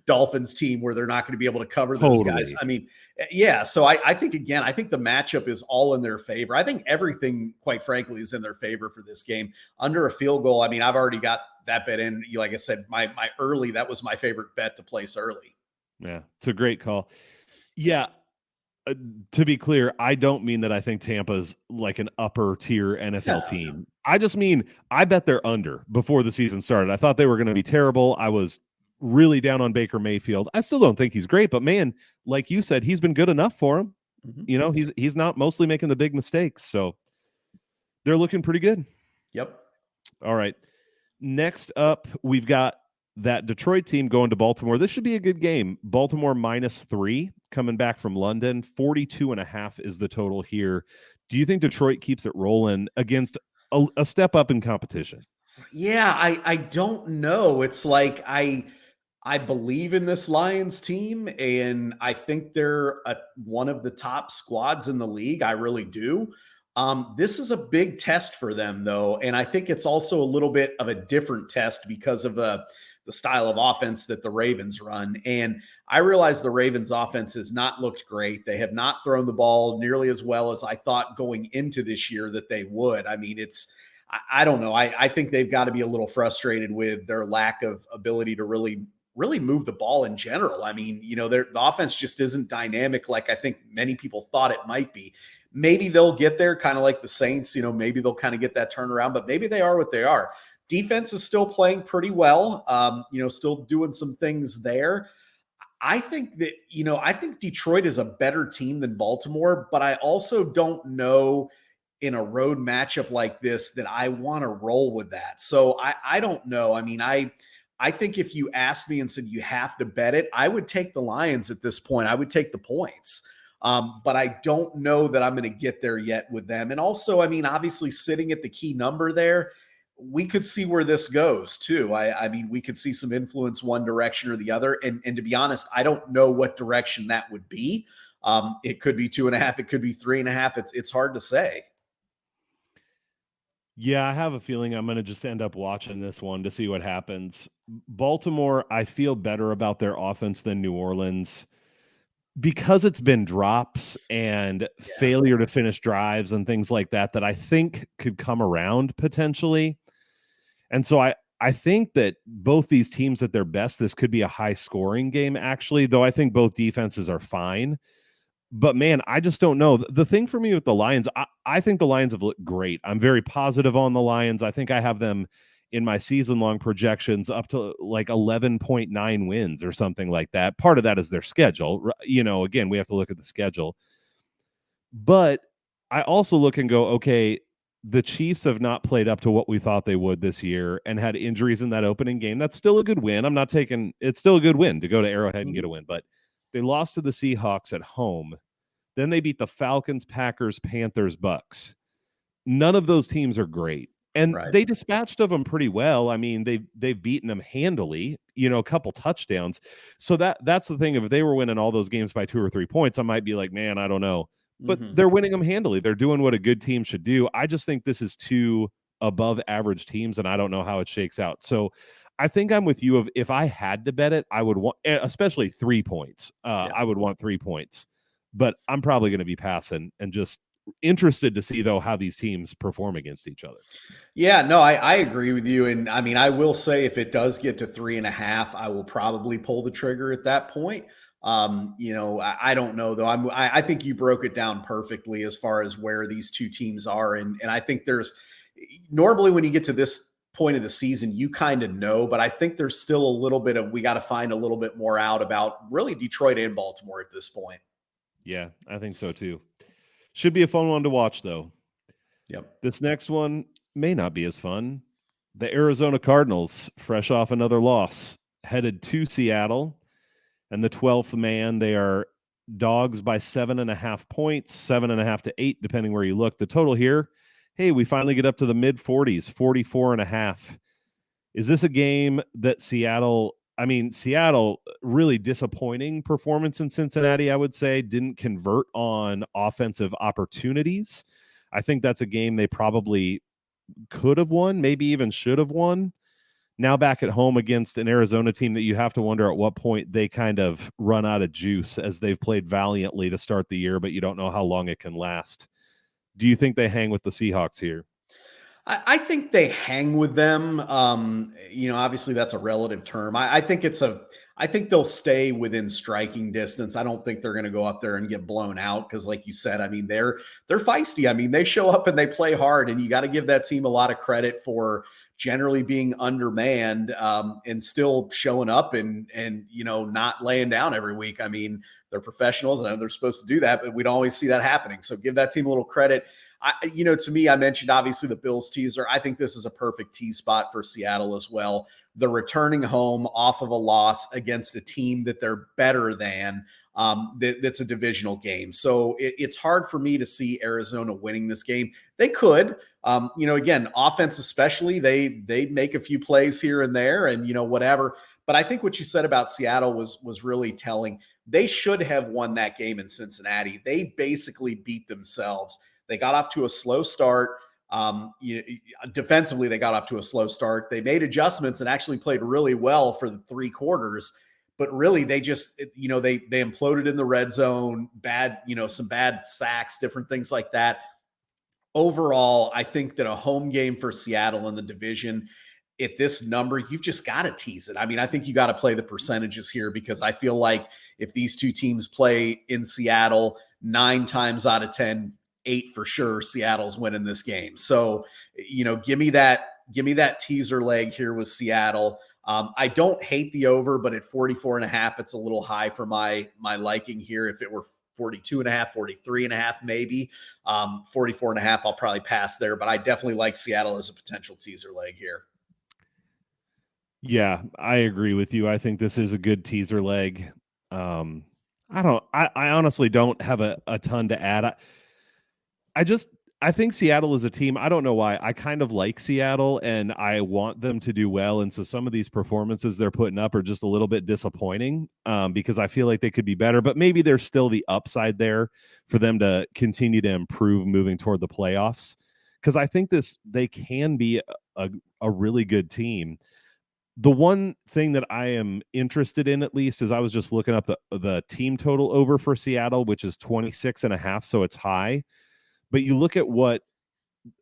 Dolphins team where they're not going to be able to cover those guys. I mean, yeah. So I think, again, I think the matchup is all in their favor. I think everything, quite frankly, is in their favor for this game. Under a field goal, I mean, I've already got that bet in. Like I said, my early, that was my favorite bet to place early. Yeah, it's a great call. Yeah. To be clear, I don't mean that I think Tampa's like an upper tier NFL team. I just mean I bet they're under before the season started. I thought they were going to be terrible. I was really down on Baker Mayfield. I still don't think he's great, but man, like you said, he's been good enough for him. Mm-hmm. He's not mostly making the big mistakes. So they're looking pretty good. Yep. All right. Next up, we've got that Detroit team going to Baltimore. This should be a good game. Baltimore -3 coming back from London. 42.5 is the total here. Do you think Detroit keeps it rolling against a step up in competition? Yeah, I don't know. It's like I believe in this Lions team, and I think they're one of the top squads in the league. I really do. This is a big test for them, though, and I think it's also a little bit of a different test because of the style of offense that the Ravens run. And I realize the Ravens offense has not looked great. They have not thrown the ball nearly as well as I thought going into this year that they would. I mean, I don't know. I think they've got to be a little frustrated with their lack of ability to really move the ball in general. I mean, the offense just isn't dynamic like I think many people thought it might be. Maybe they'll get there kind of like the Saints, maybe they'll kind of get that turnaround, but maybe they are what they are. Defense is still playing pretty well, still doing some things there. I think that, I think Detroit is a better team than Baltimore, but I also don't know in a road matchup like this that I want to roll with that. So I don't know. I mean, I think if you asked me and said you have to bet it, I would take the Lions at this point. I would take the points. But I don't know that I'm going to get there yet with them. And also, I mean, obviously sitting at the key number there, we could see where this goes too. I mean, we could see some influence one direction or the other. And to be honest, I don't know what direction that would be. It could be 2.5. It could be 3.5. It's hard to say. Yeah, I have a feeling I'm going to just end up watching this one to see what happens. Baltimore, I feel better about their offense than New Orleans because it's been drops and failure to finish drives and things like that that I think could come around potentially. And so I think that both these teams at their best, this could be a high scoring game actually, though I think both defenses are fine. But man, I just don't know. The thing for me with the Lions, I think the Lions have looked great. I'm very positive on the Lions. I think I have them in my season-long projections up to like 11.9 wins or something like that. Part of that is their schedule. Again, we have to look at the schedule. But I also look and go, okay, the Chiefs have not played up to what we thought they would this year and had injuries in that opening game. That's still a good win. It's still a good win to go to Arrowhead and get a win, but they lost to the Seahawks at home. Then they beat the Falcons, Packers, Panthers, Bucks. None of those teams are great. And they dispatched of them pretty well. I mean, they've beaten them handily, a couple touchdowns. So that's the thing. If they were winning all those games by 2 or 3 points, I might be like, man, I don't know. But they're winning them handily. They're doing what a good team should do. I just think this is two above average teams, and I don't know how it shakes out. So I think I'm with you. If I had to bet it, I would want, especially 3 points. I would want 3 points. But I'm probably going to be passing and just interested to see, though, how these teams perform against each other. Yeah, no, I agree with you. And I mean, I will say if it does get to 3.5, I will probably pull the trigger at that point. I don't know, though. I think you broke it down perfectly as far as where these two teams are. And I think there's normally when you get to this point of the season, you kind of know, but I think there's still a little bit we got to find a little bit more out about really Detroit and Baltimore at this point. Yeah, I think so too. Should be a fun one to watch, though. Yep. This next one may not be as fun. The Arizona Cardinals, fresh off another loss, headed to Seattle, and the 12th man, they are dogs by 7.5 points, 7.5 to 8, depending where you look. The total here, hey, we finally get up to the mid 40s, 44.5. Is this a game that Seattle really disappointing performance in Cincinnati, I would say, didn't convert on offensive opportunities. I think that's a game they probably could have won, maybe even should have won. Now back at home against an Arizona team that you have to wonder at what point they kind of run out of juice, as they've played valiantly to start the year, but you don't know how long it can last. Do you think they hang with the Seahawks here? I think they hang with them. Obviously that's a relative term. I think they'll stay within striking distance. I don't think they're going to go up there and get blown out because, like you said, I mean, they're feisty. I mean, they show up and they play hard, and you got to give that team a lot of credit for generally being undermanned and still showing up and not laying down every week. I mean, they're professionals and they're supposed to do that, but we don't always see that happening. So give that team a little credit. To me, I mentioned obviously the Bills teaser. I think this is a perfect tee spot for Seattle as well. They're returning home off of a loss against a team that they're better than. That's a divisional game. So it's hard for me to see Arizona winning this game. They could, again, offense especially, they make a few plays here and there and, whatever. But I think what you said about Seattle was really telling. They should have won that game in Cincinnati. They basically beat themselves. They got off to a slow start. Defensively, they got off to a slow start. They made adjustments and actually played really well for the 3 quarters. But really, they just, they imploded in the red zone, some bad sacks, different things like that. Overall, I think that a home game for Seattle in the division at this number, you've just got to tease it. I mean, I think you got to play the percentages here because I feel like if these two teams play in Seattle 9 times out of 10, 8 for sure, Seattle's winning this game. So, give me that teaser leg here with Seattle. I don't hate the over, but at 44.5, it's a little high for my liking here. If it were 42.5, 43.5, maybe 44.5, I'll probably pass there, but I definitely like Seattle as a potential teaser leg here. Yeah, I agree with you. I think this is a good teaser leg. I honestly don't have a ton to add. I think Seattle is a team. I don't know why. I kind of like Seattle and I want them to do well. And so some of these performances they're putting up are just a little bit disappointing because I feel like they could be better, but maybe there's still the upside there for them to continue to improve moving toward the playoffs. Because I think they can be a really good team. The one thing that I am interested in, at least, is I was just looking up the team total over for Seattle, which is 26.5. So it's high. But you look at what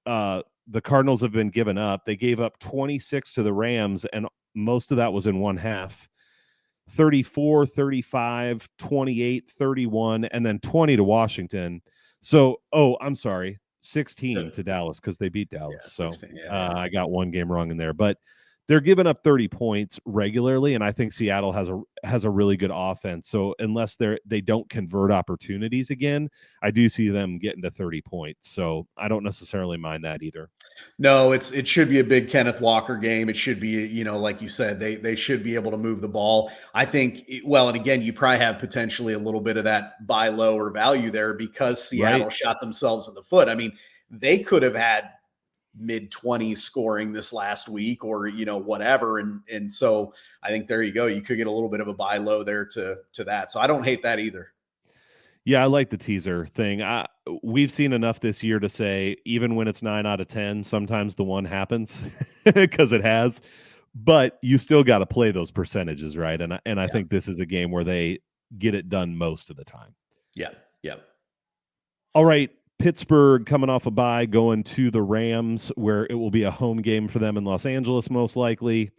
the Cardinals have been given up. They gave up 26 to the Rams, and most of that was in one half. 34, 35, 28, 31, and then 20 to Washington. So, I'm sorry, 16 to Dallas because they beat Dallas. Yeah, 16, I got one game wrong in there. But they're giving up 30 points regularly, and I think Seattle has a really good offense. So unless they don't convert opportunities again, I do see them getting to 30 points. So I don't necessarily mind that either. No, it should be a big Kenneth Walker game. It should be, like you said, they should be able to move the ball. I think, and again, you probably have potentially a little bit of that buy low or value there because Seattle shot themselves in the foot. I mean, they could have had mid-20s scoring this last week or whatever, and so I think there you go, you could get a little bit of a buy low there to that, so I don't hate that either. Yeah, I like the teaser thing. We've seen enough this year to say even when it's 9 out of 10, sometimes the one happens because it has, but you still got to play those percentages, right? And I think this is a game where they get it done most of the time. Yeah. All right, Pittsburgh coming off a bye, going to the Rams, where it will be a home game for them in Los Angeles, most likely.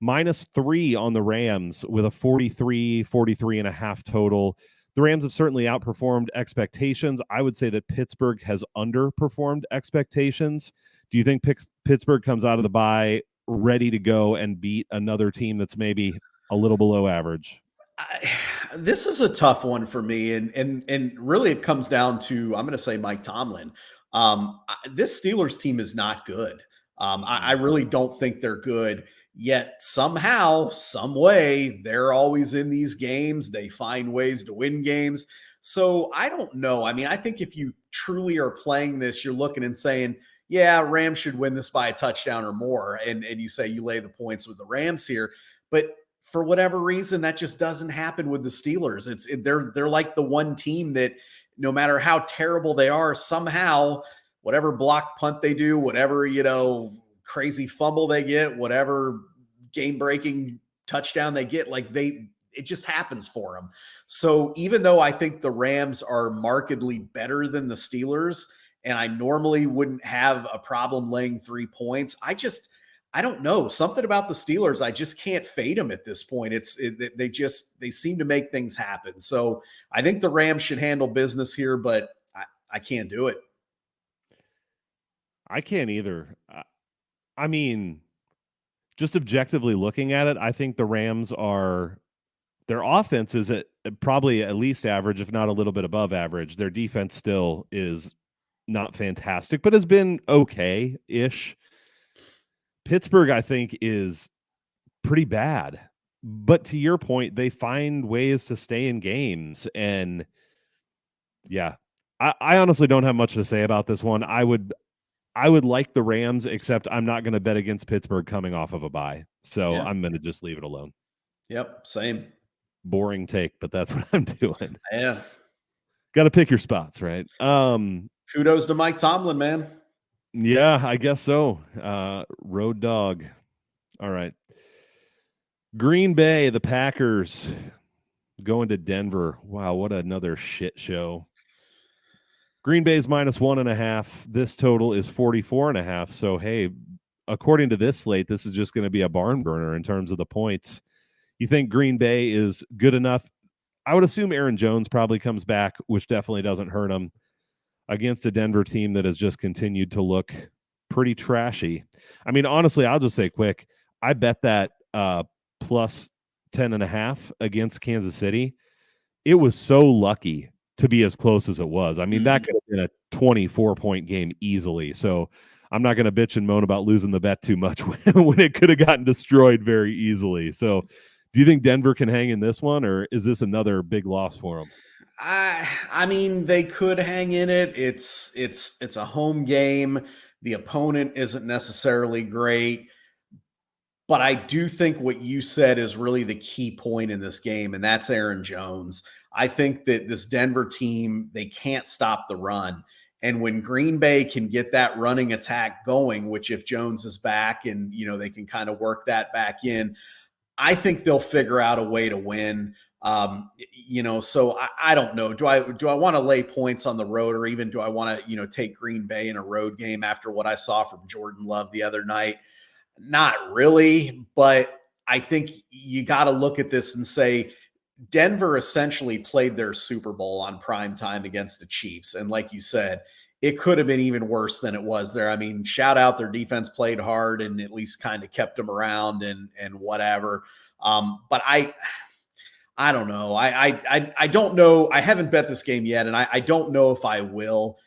-3 on the Rams with a 43.5 total. The Rams have certainly outperformed expectations. I would say that Pittsburgh has underperformed expectations. Do you think Pittsburgh comes out of the bye ready to go and beat another team that's maybe a little below average? This is a tough one for me, and really it comes down to, I'm going to say, Mike Tomlin. This Steelers team is not good. I really don't think they're good, yet somehow, some way, they're always in these games. They find ways to win games. So I don't know. I mean, I think if you truly are playing this, you're looking and saying, yeah, Rams should win this by a touchdown or more. And you say you lay the points with the Rams here. But for whatever reason, that just doesn't happen with the Steelers. They're like the one team that no matter how terrible they are, somehow, whatever block punt they do, whatever, crazy fumble they get, whatever game-breaking touchdown they get, it just happens for them. So even though I think the Rams are markedly better than the Steelers, and I normally wouldn't have a problem laying 3 points, I don't know. Something about the Steelers, I just can't fade them at this point. They seem to make things happen. So I think the Rams should handle business here, but I can't do it. I can't either. I mean, just objectively looking at it, I think the Rams their offense is probably at least average, if not a little bit above average. Their defense still is not fantastic, but has been okay-ish. Pittsburgh, I think, is pretty bad. But to your point, they find ways to stay in games. And yeah, I honestly don't have much to say about this one. I would like the Rams, except I'm not going to bet against Pittsburgh coming off of a bye. So I'm going to just leave it alone. Yep, same. Boring take, but that's what I'm doing. Yeah. Got to pick your spots, right? Kudos to Mike Tomlin, man. Yeah, I guess so. Road dog. All right. Green Bay, the Packers going to Denver. Wow, what another shit show. Green Bay's -1.5. This total is 44.5. So, hey, according to this slate, this is just going to be a barn burner in terms of the points. You think Green Bay is good enough? I would assume Aaron Jones probably comes back, which definitely doesn't hurt him, against a Denver team that has just continued to look pretty trashy. I mean, honestly, I'll just say quick, I bet that plus 10.5 against Kansas City. It was so lucky to be as close as it was. I mean, that could have been a 24-point game easily. So I'm not going to bitch and moan about losing the bet too much when it could have gotten destroyed very easily. So do you think Denver can hang in this one, or is this another big loss for them? I mean, they could hang in it. It's a home game. The opponent isn't necessarily great. But I do think what you said is really the key point in this game, and that's Aaron Jones. I think that this Denver team, they can't stop the run. And when Green Bay can get that running attack going, which if Jones is back and, they can kind of work that back in, I think they'll figure out a way to win. So I don't know. Do I want to lay points on the road, or even do I want to, take Green Bay in a road game after what I saw from Jordan Love the other night? Not really, but I think you got to look at this and say Denver essentially played their Super Bowl on prime time against the Chiefs. And like you said, it could have been even worse than it was there. I mean, shout out, their defense played hard and at least kind of kept them around and whatever. But I don't know. I don't know. I haven't bet this game yet, and I don't know if I will.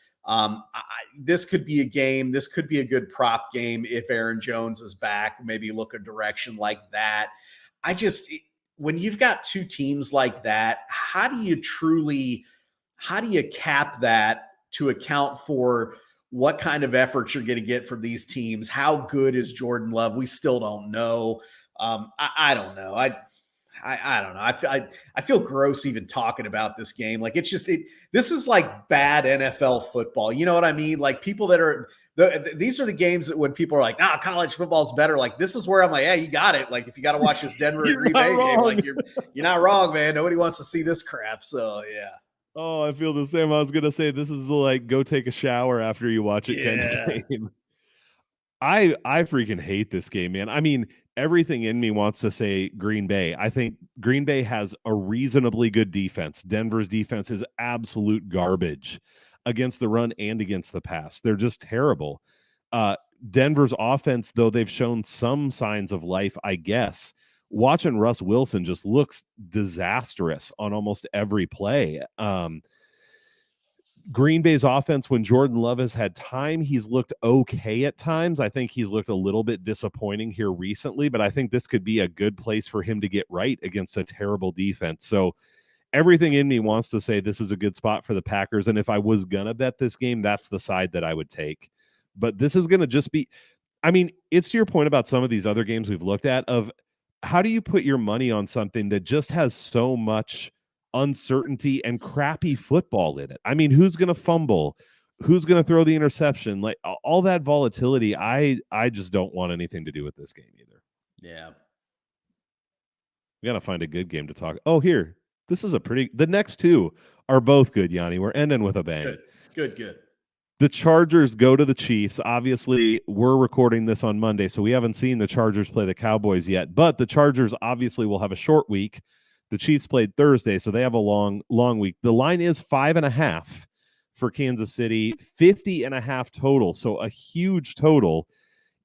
This could be a game. This could be a good prop game if Aaron Jones is back. Maybe look a direction like that. When you've got two teams like that, how do you cap that to account for what kind of effort you're going to get from these teams? How good is Jordan Love? We still don't know. I don't know. I don't know. I feel gross even talking about this game. Like this is like bad NFL football. You know what I mean? Like people that are these are the games that when people are like, college football is better. Like this is where I'm like, yeah, you got it. Like if you got to watch this Denver and Green Bay game, like you're not wrong, man. Nobody wants to see this crap. So yeah. Oh, I feel the same. I was gonna say this is the go take a shower after you watch it kind of game. I freaking hate this game, man. I mean, everything in me wants to say Green Bay. I think Green Bay has a reasonably good defense. Denver's defense is absolute garbage against the run and against the pass. They're just terrible. Denver's offense, though, they've shown some signs of life, I guess. Watching Russ Wilson just looks disastrous on almost every play. Green Bay's offense, when Jordan Love has had time, he's looked okay at times. I think he's looked a little bit disappointing here recently, but I think this could be a good place for him to get right against a terrible defense. So everything in me wants to say this is a good spot for the Packers. And if I was going to bet this game, that's the side that I would take. But this is going to just be, I mean, it's to your point about some of these other games we've looked at of how do you put your money on something that just has so much uncertainty and crappy football in it? I mean, who's going to fumble? Who's going to throw the interception? Like all that volatility, I just don't want anything to do with this game either. Yeah. We got to find a good game to talk. Oh, here. This is the next two are both good, Yanni. We're ending with a bang. Good. The Chargers go to the Chiefs. Obviously, we're recording this on Monday, so we haven't seen the Chargers play the Cowboys yet. But the Chargers obviously will have a short week. The Chiefs played Thursday, so they have a long week. The line is 5.5 for Kansas City, 50.5 total, so a huge total.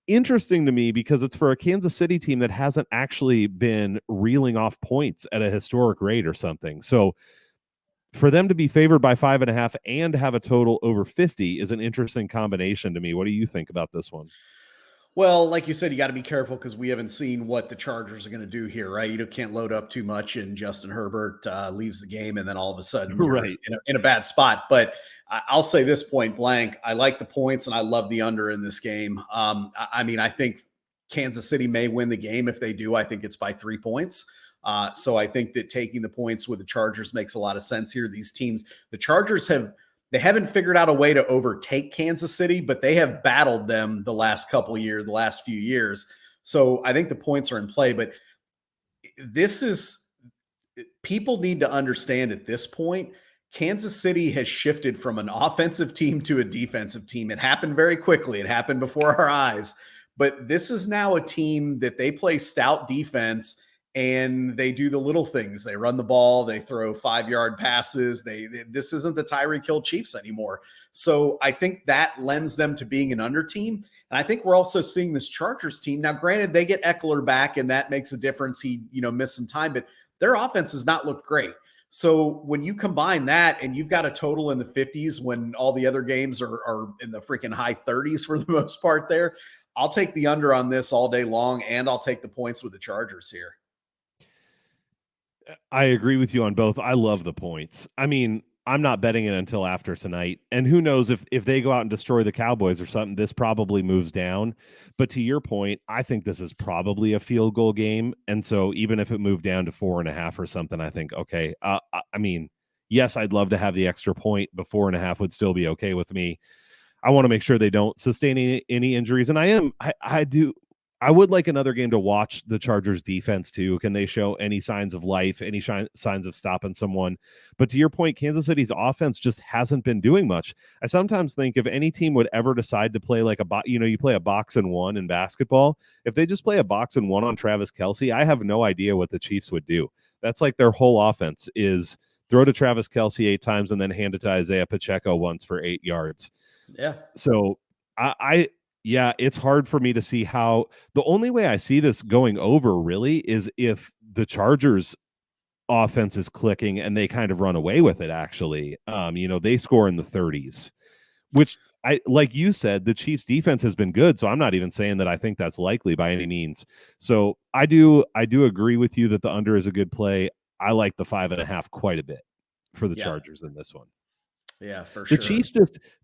Interesting to me because it's for a Kansas City team that hasn't actually been reeling off points at a historic rate or something. So for them to be favored by 5.5 and have a total over 50 is an interesting combination to me. What do you think about this one? Well, like you said, you got to be careful because we haven't seen what the Chargers are going to do here, right? You can't load up too much and Justin Herbert leaves the game and then all of a sudden you're right in a bad spot. But I'll say this point blank, I like the points and I love the under in this game. I mean, I think Kansas City may win the game. If they do, I think it's by 3 points. So I think that taking the points with the Chargers makes a lot of sense here. These teams, the Chargers they haven't figured out a way to overtake Kansas City, but they have battled them the last few years. So I think the points are in play, but people need to understand at this point, Kansas City has shifted from an offensive team to a defensive team. It happened very quickly. It happened before our eyes, but this is now a team that they play stout defense and they do the little things. They run the ball, they throw 5-yard passes. This isn't the Tyreek Hill Chiefs anymore. So I think that lends them to being an under team. And I think we're also seeing this Chargers team. Now, granted, they get Eckler back, and that makes a difference. He, missed some time, but their offense has not looked great. So when you combine that and you've got a total in the 50s when all the other games are in the freaking high 30s for the most part there, I'll take the under on this all day long, and I'll take the points with the Chargers here. I agree with you on both. I love the points. I mean, I'm not betting it until after tonight. And who knows if they go out and destroy the Cowboys or something, this probably moves down. But to your point, I think this is probably a field goal game. And so even if it moved down to 4.5 or something, I think, okay. I mean, yes, I'd love to have the extra point, but 4.5 would still be okay with me. I want to make sure they don't sustain any injuries. And I would like another game to watch the Chargers defense too. Can they show any signs of life, any signs of stopping someone? But to your point, Kansas City's offense just hasn't been doing much. I sometimes think if any team would ever decide to play like you play a box and one in basketball, if they just play a box and one on Travis Kelce, I have no idea what the Chiefs would do. That's like their whole offense is throw to Travis Kelce 8 times and then hand it to Isaiah Pacheco once for 8 yards. Yeah. So yeah, it's hard for me to see how the only way I see this going over really is if the Chargers offense is clicking and they kind of run away with it. Actually, they score in the 30s, which like you said, the Chiefs defense has been good. So I'm not even saying that I think that's likely by any means. So I do agree with you that the under is a good play. I like the 5.5 quite a bit for the Chargers in this one. Yeah, for sure.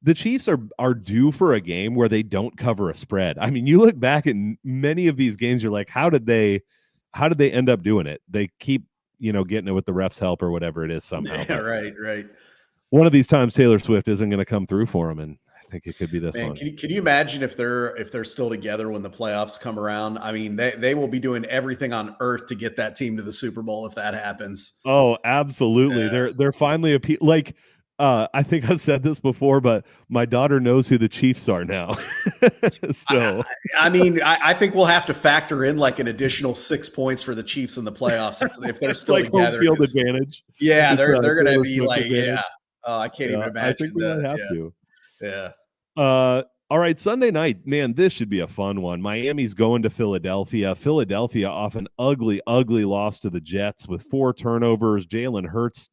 The Chiefs are due for a game where they don't cover a spread. I mean, you look back at many of these games, you're like, how did they end up doing it? They keep, getting it with the refs' help or whatever it is somehow. Yeah, right. One of these times Taylor Swift isn't going to come through for them, and I think it could be this one. Can you imagine if they're still together when the playoffs come around? I mean, they will be doing everything on earth to get that team to the Super Bowl if that happens. Oh, absolutely. Yeah. They're finally I think I've said this before, but my daughter knows who the Chiefs are now. So I think we'll have to factor in like an additional 6 points for the Chiefs in the playoffs if they're still like together. Home field advantage. Yeah, they're going to be like, advantage. yeah. Oh, I can't even imagine. I think we might have to. Yeah. All right, Sunday night, man, this should be a fun one. Miami's going to Philadelphia. Philadelphia off an ugly loss to the Jets with 4 turnovers. Jalen Hurts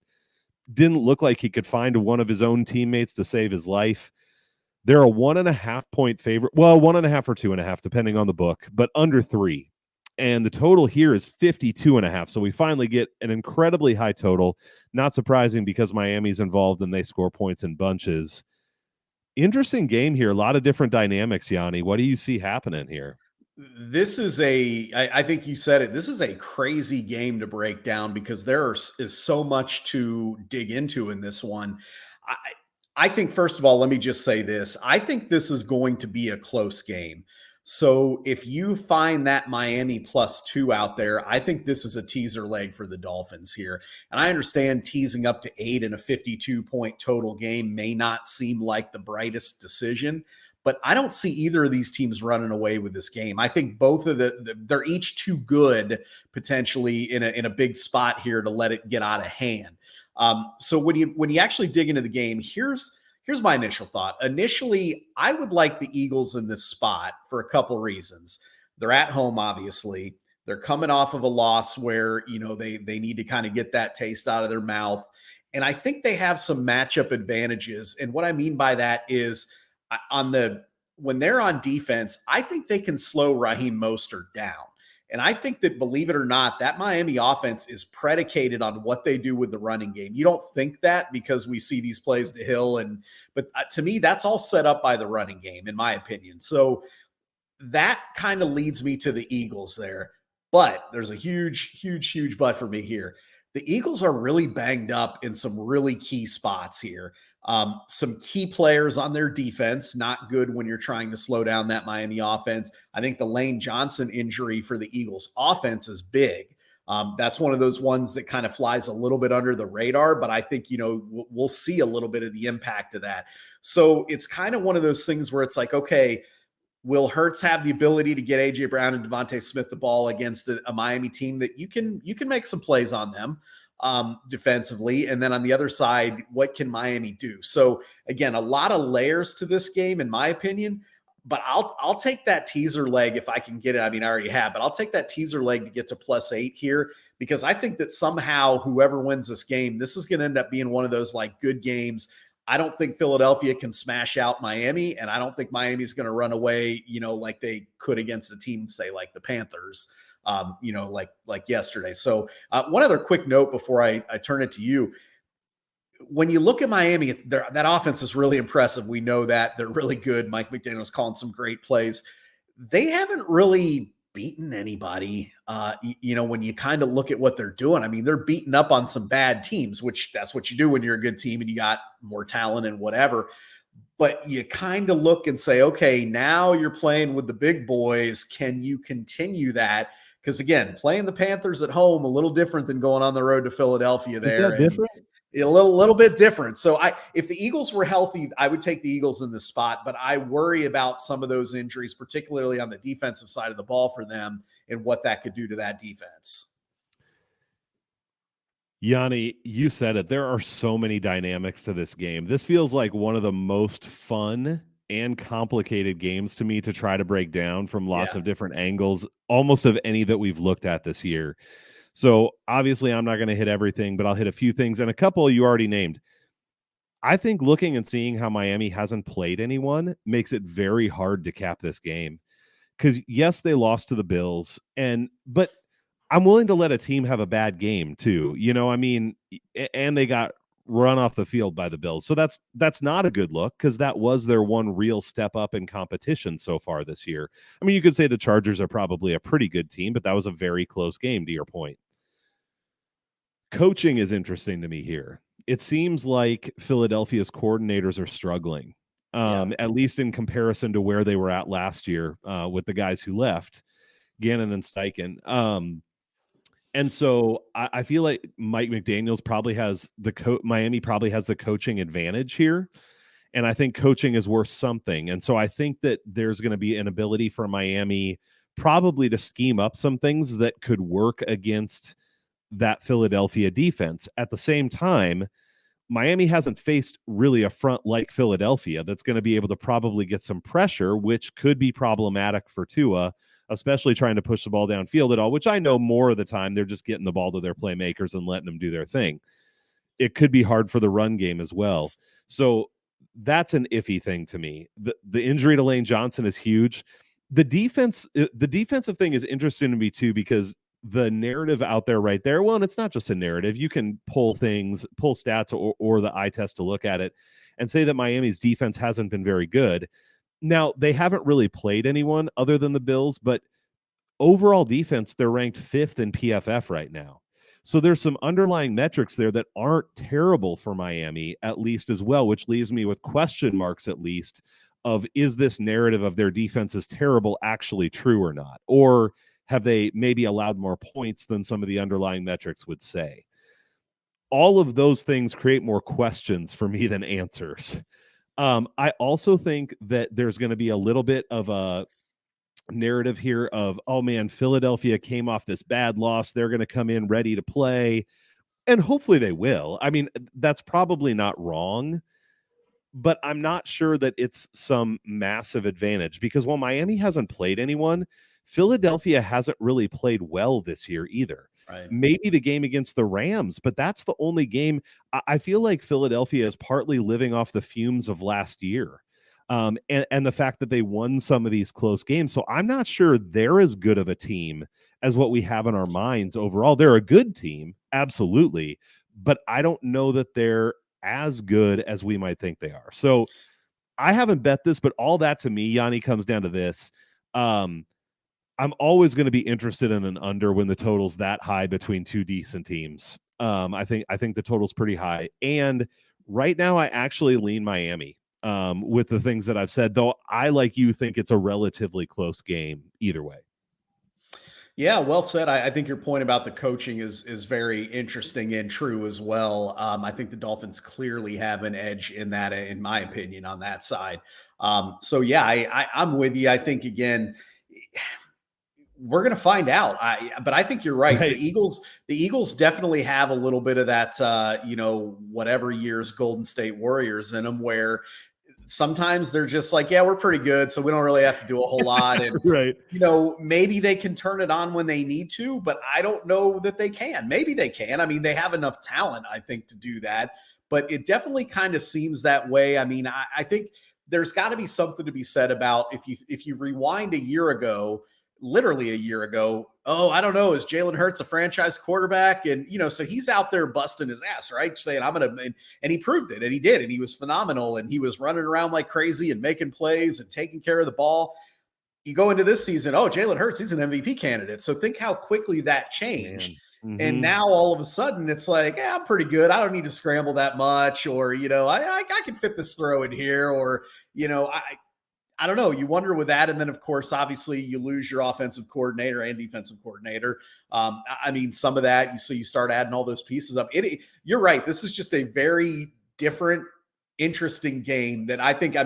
didn't look like he could find one of his own teammates to save his life. They're a 1.5 point favorite. Well, 1.5 or 2.5, depending on the book, but under 3. And the total here is 52.5. So we finally get an incredibly high total. Not surprising because Miami's involved and they score points in bunches. Interesting game here. A lot of different dynamics, Yanni. What do you see happening here? This is I think you said it. This is a crazy game to break down because there is so much to dig into in this one. I think, first of all, let me just say this. I think this is going to be a close game. So if you find that Miami +2 out there, I think this is a teaser leg for the Dolphins here. And I understand teasing up to 8 in a 52-point total game may not seem like the brightest decision, but I don't see either of these teams running away with this game. I think both of they're each too good potentially in a big spot here to let it get out of hand. So when you actually dig into the game, here's my initial thought. Initially, I would like the Eagles in this spot for a couple reasons. They're at home, obviously. They're coming off of a loss where, they need to kind of get that taste out of their mouth. And I think they have some matchup advantages. And what I mean by that is when they're on defense, I think they can slow Raheem Mostert down. And I think that, believe it or not, that Miami offense is predicated on what they do with the running game. You don't think that because we see these plays to Hill, but to me, that's all set up by the running game, in my opinion. So that kind of leads me to the Eagles there. But there's a huge but for me here. The Eagles are really banged up in some really key spots here. Some key players on their defense, not good when you're trying to slow down that Miami offense. I think the Lane Johnson injury for the Eagles offense is big. That's one of those ones that kind of flies a little bit under the radar, but I think, we'll see a little bit of the impact of that. So it's kind of one of those things where it's like, okay, Will Hurts have the ability to get AJ Brown and Devontae Smith the ball against a Miami team that you can make some plays on them defensively? And then on the other side, what can Miami do? So again, a lot of layers to this game, in my opinion. But I'll take that teaser leg if I can get it. I mean, I already have, but I'll take that teaser leg to get to +8 here, because I think that somehow whoever wins this game, this is going to end up being one of those like good games. I don't think Philadelphia can smash out Miami, and I don't think Miami's going to run away, like they could against a team, say, like the Panthers, like yesterday. So one other quick note before I turn it to you. When you look at Miami, that offense is really impressive. We know that they're really good. Mike McDaniel's calling some great plays. They haven't really beaten anybody. When you kind of look at what they're doing, I mean, they're beating up on some bad teams, which that's what you do when you're a good team and you got more talent and whatever. But you kind of look and say, okay, now you're playing with the big boys. Can you continue that? Because again, playing the Panthers at home, a little different than going on the road to Philadelphia there. Is that different? A little bit different. So if the Eagles were healthy, I would take the Eagles in this spot, but I worry about some of those injuries, particularly on the defensive side of the ball for them and what that could do to that defense. Yanni, you said it. There are so many dynamics to this game. This feels like one of the most fun and complicated games to me to try to break down from lots of different angles, almost of any that we've looked at this year. So obviously I'm not going to hit everything, but I'll hit a few things, and a couple you already named. I think looking and seeing how Miami hasn't played anyone makes it very hard to cap this game. Because yes, they lost to the Bills, but I'm willing to let a team have a bad game too. And they got run off the field by the Bills. So that's not a good look, because that was their one real step up in competition so far this year. I mean, you could say the Chargers are probably a pretty good team, but that was a very close game, to your point. Coaching is interesting to me here. It seems like Philadelphia's coordinators are struggling, at least in comparison to where they were at last year with the guys who left, Gannon and Steichen. And so I feel like Mike McDaniels probably has Miami probably has the coaching advantage here. And I think coaching is worth something. And so I think that there's going to be an ability for Miami probably to scheme up some things that could work against that Philadelphia defense. At the same time, Miami hasn't faced really a front like Philadelphia that's going to be able to probably get some pressure, which could be problematic for Tua, especially trying to push the ball downfield at all, which I know more of the time they're just getting the ball to their playmakers and letting them do their thing. It could be hard for the run game as well. So that's an iffy thing to me. The injury to Lane Johnson is huge. The defensive thing is interesting to me too, because the narrative out there right there, well, and it's not just a narrative. You can pull stats or the eye test to look at it and say that Miami's defense hasn't been very good. Now, they haven't really played anyone other than the Bills, but overall defense, they're ranked 5th in PFF right now. So there's some underlying metrics there that aren't terrible for Miami, at least as well, which leaves me with question marks, at least, of is this narrative of their defense is terrible actually true or not? Or have they maybe allowed more points than some of the underlying metrics would say? All of those things create more questions for me than answers. I also think that there's going to be a little bit of a narrative here of, oh man, Philadelphia came off this bad loss. They're going to come in ready to play. And hopefully they will. I mean, that's probably not wrong, but I'm not sure that it's some massive advantage, because while Miami hasn't played anyone, Philadelphia hasn't really played well this year either. Right. Maybe the game against the Rams, but that's the only game. I feel like Philadelphia is partly living off the fumes of last year, and the fact that they won some of these close games. So I'm not sure they're as good of a team as what we have in our minds overall. They're a good team, absolutely, but I don't know that they're as good as we might think they are. So I haven't bet this, but all that to me, Yanni, comes down to this. I'm always going to be interested in an under when the total's that high between two decent teams. I think the total's pretty high. And right now I actually lean Miami with the things that I've said, though I, like you, think it's a relatively close game either way. Yeah, well said. I think your point about the coaching is very interesting and true as well. I think the Dolphins clearly have an edge in that, in my opinion, on that side. So yeah, I'm with you. I think again, we're going to find out. But I think you're right. Right. The Eagles definitely have a little bit of that, whatever year's Golden State Warriors in them, where sometimes they're just like, yeah, we're pretty good, so we don't really have to do a whole lot. And Right. maybe they can turn it on when they need to, but I don't know that they can. Maybe they can. I mean, they have enough talent, I think, to do that. But it definitely kind of seems that way. I mean, I think there's got to be something to be said about if you rewind a year ago, literally a year ago. Oh, I don't know. Is Jalen Hurts a franchise quarterback? And, so he's out there busting his ass, right? Saying, I'm going to, and he proved it, and he did. And he was phenomenal. And he was running around like crazy and making plays and taking care of the ball. You go into this season, oh, Jalen Hurts, he's an MVP candidate. So think how quickly that changed. Mm-hmm. And now all of a sudden it's like, yeah, I'm pretty good. I don't need to scramble that much. Or, I can fit this throw in here. Or, I don't know. You wonder with that. And then, of course, obviously you lose your offensive coordinator and defensive coordinator. I mean, some of that, so you start adding all those pieces up. You're right. This is just a very different, interesting game that I think,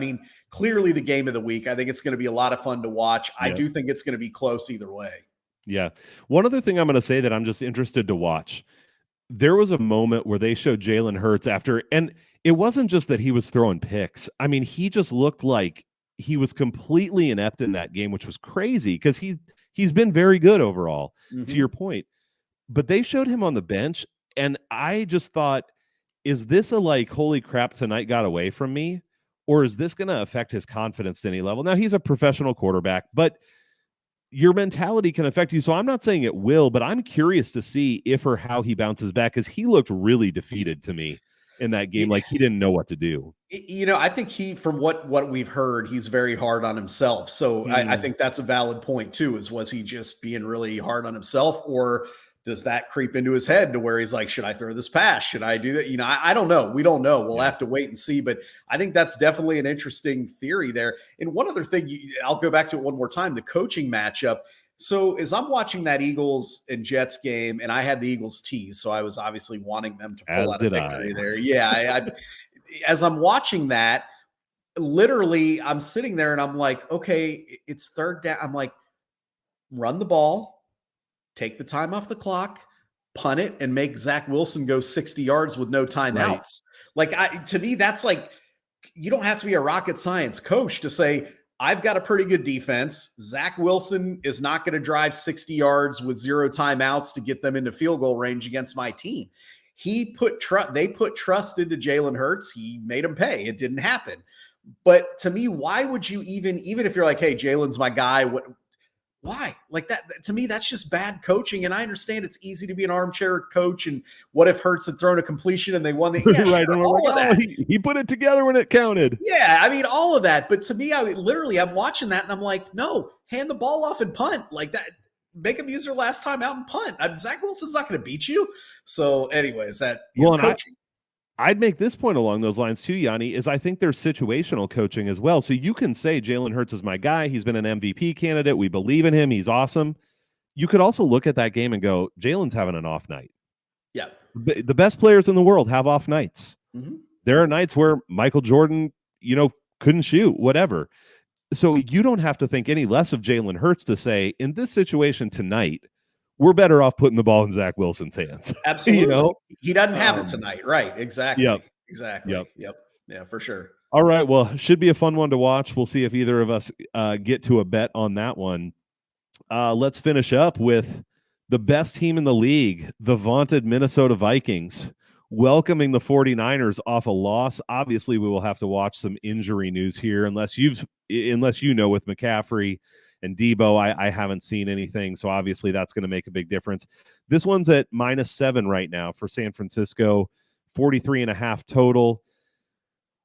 clearly the game of the week. I think it's going to be a lot of fun to watch. I do think it's going to be close either way. Yeah. One other thing I'm going to say that I'm just interested to watch. There was a moment where they showed Jalen Hurts after, and it wasn't just that he was throwing picks. I mean, he just looked like he was completely inept in that game, which was crazy because he's been very good overall, to your point. But they showed him on the bench, and I just thought, is this a like, holy crap, tonight got away from me? Or is this going to affect his confidence to any level? Now, he's a professional quarterback, but your mentality can affect you. So I'm not saying it will, but I'm curious to see if or how he bounces back, because he looked really defeated to me in that game. Like he didn't know what to do. I think from what we've heard, he's very hard on himself. So I think that's a valid point too, was he just being really hard on himself, or does that creep into his head to where he's like, should I throw this pass? Should I do that? I don't know. We don't know. We'll have to wait and see, but I think that's definitely an interesting theory there. And one other thing, I'll go back to it one more time, the coaching matchup. So as I'm watching that Eagles and Jets game, and I had the Eagles tease, so I was obviously wanting them to pull out a victory there. Yeah. As I'm watching that, literally I'm sitting there and I'm like, okay, it's third down. I'm like, run the ball, take the time off the clock, punt it, and make Zach Wilson go 60 yards with no timeouts. Right. Like, to me, that's like, you don't have to be a rocket science coach to say, I've got a pretty good defense. Zach Wilson is not going to drive 60 yards with 0 timeouts to get them into field goal range against my team. They put trust into Jalen Hurts. He made him pay. It didn't happen. But to me, why would you even if you're like, hey, Jalen's my guy, why? Like that, to me, that's just bad coaching. And I understand it's easy to be an armchair coach. And what if Hurts had thrown a completion and they won the right? Sure, all of that. He put it together when it counted. Yeah, all of that. But to me, I'm watching that and I'm like, no, hand the ball off and punt like that. Make him use their last time out and punt. Zach Wilson's not going to beat you. So, anyways, coaching. I'd make this point along those lines too, Yanni, is I think there's situational coaching as well. So you can say Jalen Hurts is my guy. He's been an MVP candidate. We believe in him. He's awesome. You could also look at that game and go, Jalen's having an off night. Yeah. The best players in the world have off nights. Mm-hmm. There are nights where Michael Jordan, couldn't shoot, whatever. So you don't have to think any less of Jalen Hurts to say, in this situation tonight, we're better off putting the ball in Zach Wilson's hands. Absolutely. He doesn't have it tonight. Right. Exactly. Yep. Exactly. Yep. Yeah, for sure. All right. Well, should be a fun one to watch. We'll see if either of us get to a bet on that one. Let's finish up with the best team in the league, the vaunted Minnesota Vikings, welcoming the 49ers off a loss. Obviously, we will have to watch some injury news here, unless with McCaffrey and Debo, I haven't seen anything. So obviously that's going to make a big difference. This one's at -7 right now for San Francisco, 43.5 total.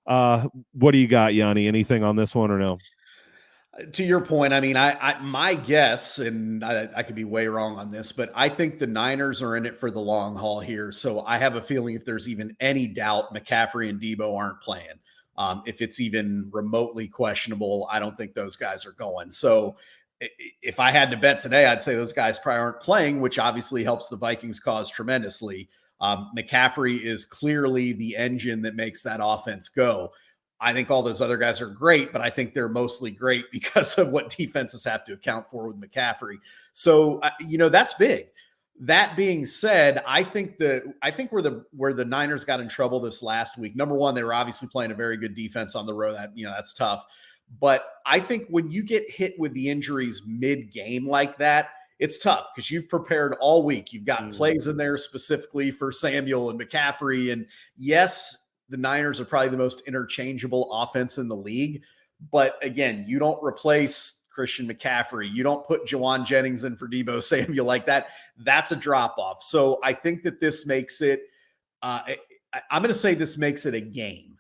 What do you got, Yanni? Anything on this one or no? To your point, my guess, and I could be way wrong on this, but I think the Niners are in it for the long haul here. So I have a feeling if there's even any doubt, McCaffrey and Debo aren't playing. If it's even remotely questionable, I don't think those guys are going. So if I had to bet today, I'd say those guys probably aren't playing, which obviously helps the Vikings cause tremendously. McCaffrey is clearly the engine that makes that offense go. I think all those other guys are great, but I think they're mostly great because of what defenses have to account for with McCaffrey. So, that's big. That being said, I think where the Niners got in trouble this last week. Number one, they were obviously playing a very good defense on the road. That's tough. But I think when you get hit with the injuries mid-game like that, it's tough because you've prepared all week. You've got plays in there specifically for Samuel and McCaffrey. And yes, the Niners are probably the most interchangeable offense in the league. But again, you don't replace Christian McCaffrey. You don't put Jawan Jennings in for Deebo Samuel like that. That's a drop-off. So I think that this makes it I'm going to say this makes it a game.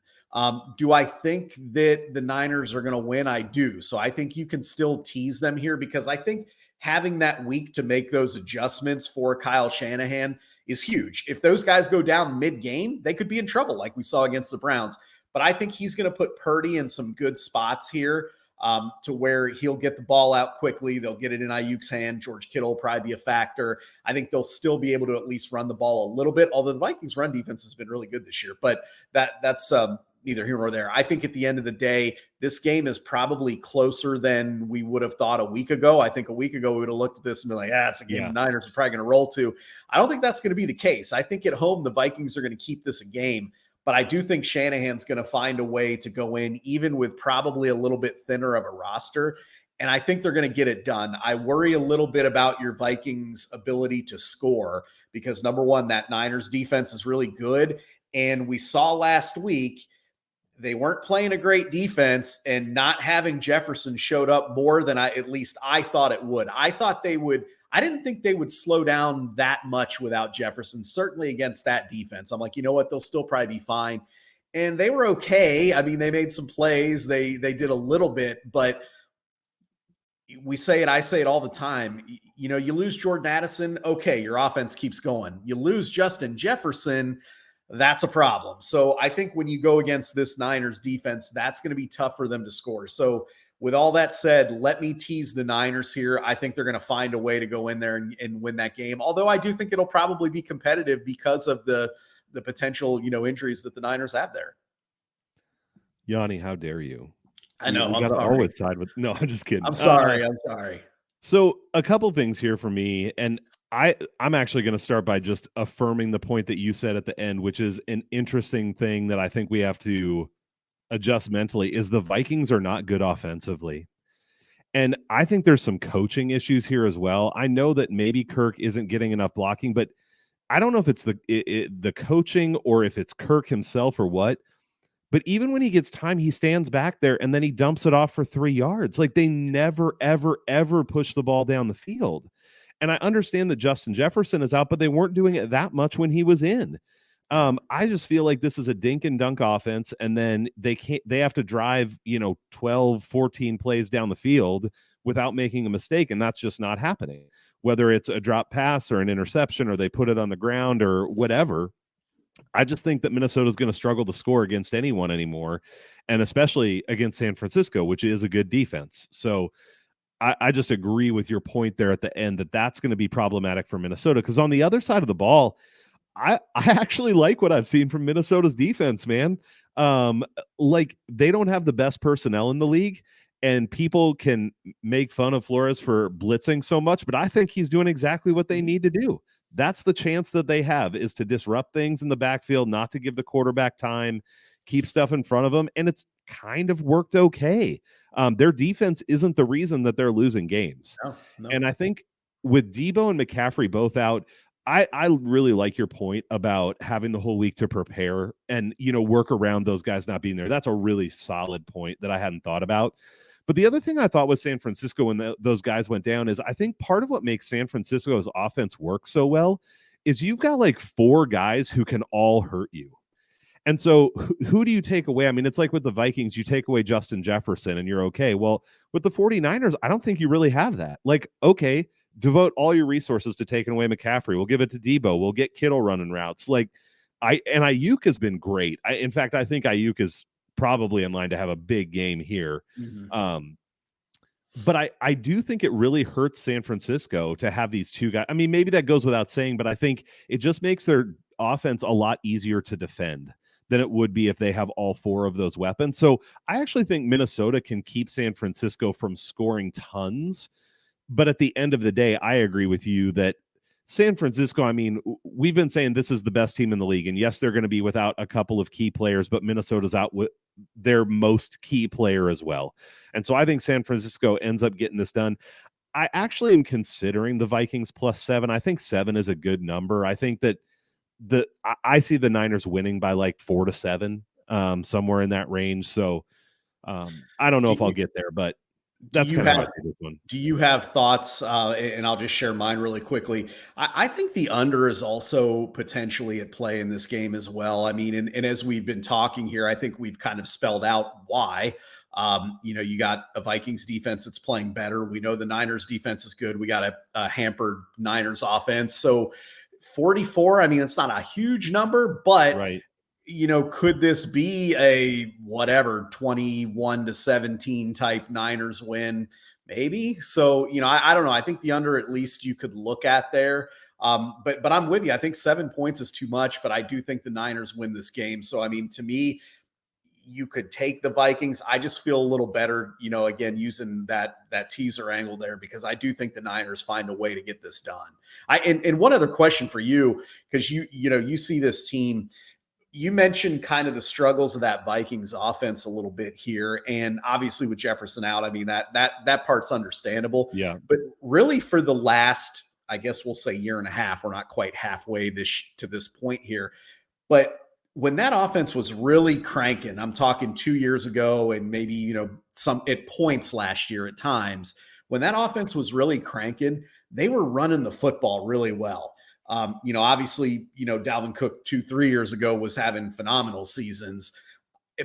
Do I think that the Niners are going to win? I do. So I think you can still tease them here because I think having that week to make those adjustments for Kyle Shanahan is huge. If those guys go down mid-game, they could be in trouble like we saw against the Browns. But I think he's going to put Purdy in some good spots here to where he'll get the ball out quickly. They'll get it in Ayuk's hand. George Kittle will probably be a factor. I think they'll still be able to at least run the ball a little bit, although the Vikings run defense has been really good this year. But that's neither here nor there. I think at the end of the day, this game is probably closer than we would have thought a week ago. I think a week ago we would have looked at this and been like, it's a game the Niners are probably going to roll to. I don't think that's going to be the case. I think at home the Vikings are going to keep this a game. But I do think Shanahan's going to find a way to go in, even with probably a little bit thinner of a roster. And I think they're going to get it done. I worry a little bit about your Vikings' ability to score because, number one, that Niners defense is really good. And we saw last week they weren't playing a great defense, and not having Jefferson showed up more than at least I thought it would. I thought they would. I didn't think they would slow down that much without Jefferson, certainly against that defense. I'm like, you know what? They'll still probably be fine. And they were okay. I mean, they made some plays. They did a little bit, but we say it, I say it all the time. You lose Jordan Addison, okay, your offense keeps going. You lose Justin Jefferson, that's a problem. So I think when you go against this Niners defense, that's going to be tough for them to score. So with all that said, let me tease the Niners here. I think they're going to find a way to go in there and win that game. Although I do think it'll probably be competitive because of the potential, injuries that the Niners have there. Yanni, how dare you? I know. You got to always side with. No, I'm just kidding. I'm sorry. So a couple things here for me, and I'm actually going to start by just affirming the point that you said at the end, which is an interesting thing that I think we have to adjust mentally, is the Vikings are not good offensively. And I think there's some coaching issues here as well. I know that maybe Kirk isn't getting enough blocking, but I don't know if it's the coaching or if it's Kirk himself or what. But even when he gets time, he stands back there and then he dumps it off for 3 yards. Like, they never, ever, ever push the ball down the field. And I understand that Justin Jefferson is out, but they weren't doing it that much when he was in. I just feel like this is a dink and dunk offense, and then they have to drive, 12, 14 plays down the field without making a mistake. And that's just not happening, whether it's a drop pass or an interception, or they put it on the ground or whatever. I just think that Minnesota is going to struggle to score against anyone anymore, and especially against San Francisco, which is a good defense. So I just agree with your point there at the end that that's going to be problematic for Minnesota, because on the other side of the ball, I actually like what I've seen from Minnesota's defense, man. Like, they don't have the best personnel in the league, and people can make fun of Flores for blitzing so much, but I think he's doing exactly what they need to do. That's the chance that they have, is to disrupt things in the backfield, not to give the quarterback time, keep stuff in front of them. And it's kind of worked okay. Their defense isn't the reason that they're losing games. No. And I think with Deebo and McCaffrey both out, I really like your point about having the whole week to prepare and, work around those guys not being there. That's a really solid point that I hadn't thought about. But the other thing I thought with San Francisco when those guys went down is, I think part of what makes San Francisco's offense work so well is you've got like 4 guys who can all hurt you. And so who do you take away? I mean, it's like with the Vikings, you take away Justin Jefferson and you're okay. Well, with the 49ers, I don't think you really have that. Like, okay, devote all your resources to taking away McCaffrey. We'll give it to Deebo. We'll get Kittle running routes. Like, and Ayuk has been great. In fact, I think Ayuk is probably in line to have a big game here. Mm-hmm. But I do think it really hurts San Francisco to have these 2 guys. I mean, maybe that goes without saying, but I think it just makes their offense a lot easier to defend. than it would be if they have all four of those weapons. So I actually think Minnesota can keep San Francisco from scoring tons. But at the end of the day, I agree with you that San Francisco, I mean, we've been saying this is the best team in the league. And yes, they're going to be without a couple of key players, but Minnesota's out with their most key player as well. And so I think San Francisco ends up getting this done. I actually am considering the Vikings +7. I think 7 is a good number. I think that I see the Niners winning by like 4-7, somewhere in that range. So I don't know if I'll get there, but that's kind of how I see this one. Do you have thoughts? And I'll just share mine really quickly. I think the under is also potentially at play in this game as well. I mean, and as we've been talking here, I think we've kind of spelled out why. You got a Vikings defense that's playing better. We know the Niners defense is good. We got a hampered Niners offense. So 44, I mean, it's not a huge number, but right. Could this be a 21-17 type Niners win? Maybe. So, I don't know. I think the under at least you could look at there. But I'm with you. I think 7 points is too much, but I do think the Niners win this game. So, I mean, to me, you could take the Vikings. I just feel a little better, again, using that teaser angle there, because I do think the Niners find a way to get this done. And one other question for you, because you see this team, you mentioned kind of the struggles of that Vikings offense a little bit here. And obviously with Jefferson out, I mean, that part's understandable. Yeah. But really for the last, I guess we'll say year and a half, we're not quite halfway to this point here, but when that offense was really cranking, I'm talking 2 years ago and maybe, some at points last year at times, when that offense was really cranking, they were running the football really well. Obviously, Dalvin Cook 2-3 years ago was having phenomenal seasons,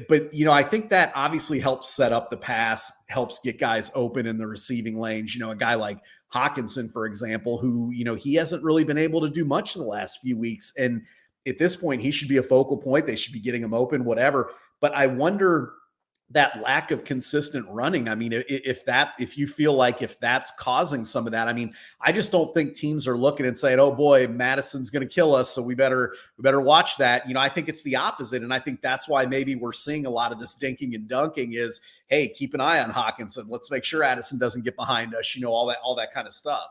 but, I think that obviously helps set up the pass, helps get guys open in the receiving lanes. A guy like Hawkinson, for example, who, he hasn't really been able to do much in the last few weeks. And at this point, he should be a focal point. They should be getting him open, whatever. But I wonder that lack of consistent running. I mean, if you feel like if that's causing some of that, I mean, I just don't think teams are looking and saying, oh boy, Madison's going to kill us, so we better watch that. I think it's the opposite. And I think that's why maybe we're seeing a lot of this dinking and dunking is, hey, keep an eye on Hawkinson. Let's make sure Addison doesn't get behind us, all that kind of stuff.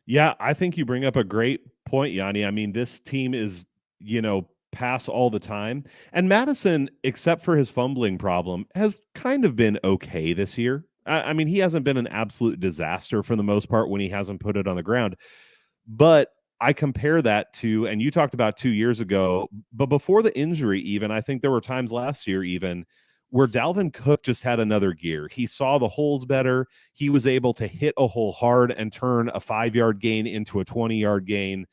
Yeah, I think you bring up a great point, Yanni. I mean, this team is, pass all the time. And Madison, except for his fumbling problem, has kind of been okay this year. I mean, he hasn't been an absolute disaster for the most part when he hasn't put it on the ground. But I compare that to, and you talked about 2 years ago, but before the injury even, I think there were times last year even where Dalvin Cook just had another gear. He saw the holes better. He was able to hit a hole hard and turn a 5-yard gain into a 20-yard gain.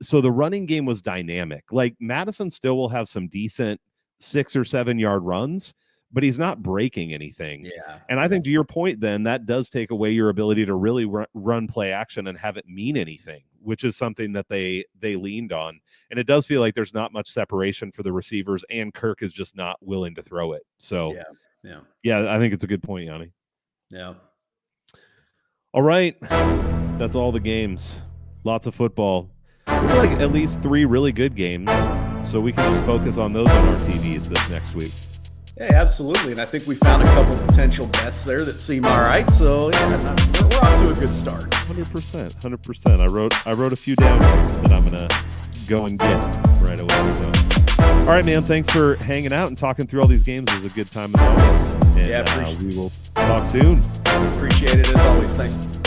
So the running game was dynamic. Like Madison still will have some decent 6 or 7 yard runs, but he's not breaking anything. Yeah. And I think to your point, then that does take away your ability to really run play action and have it mean anything, which is something that they leaned on. And it does feel like there's not much separation for the receivers, and Kirk is just not willing to throw it. So yeah, I think it's a good point, Yanni. Yeah. All right. That's all the games. Lots of football. There's like at least 3 really good games, so we can just focus on those on our TVs this next week. Yeah, absolutely. And I think we found a couple potential bets there that seem all right. So yeah, we're off to a good start. 100%. I wrote a few down that I'm gonna go and get right away. So, all right, man. Thanks for hanging out and talking through all these games. It was a good time as always. And, yeah, we will talk soon. Appreciate it as always. Thanks.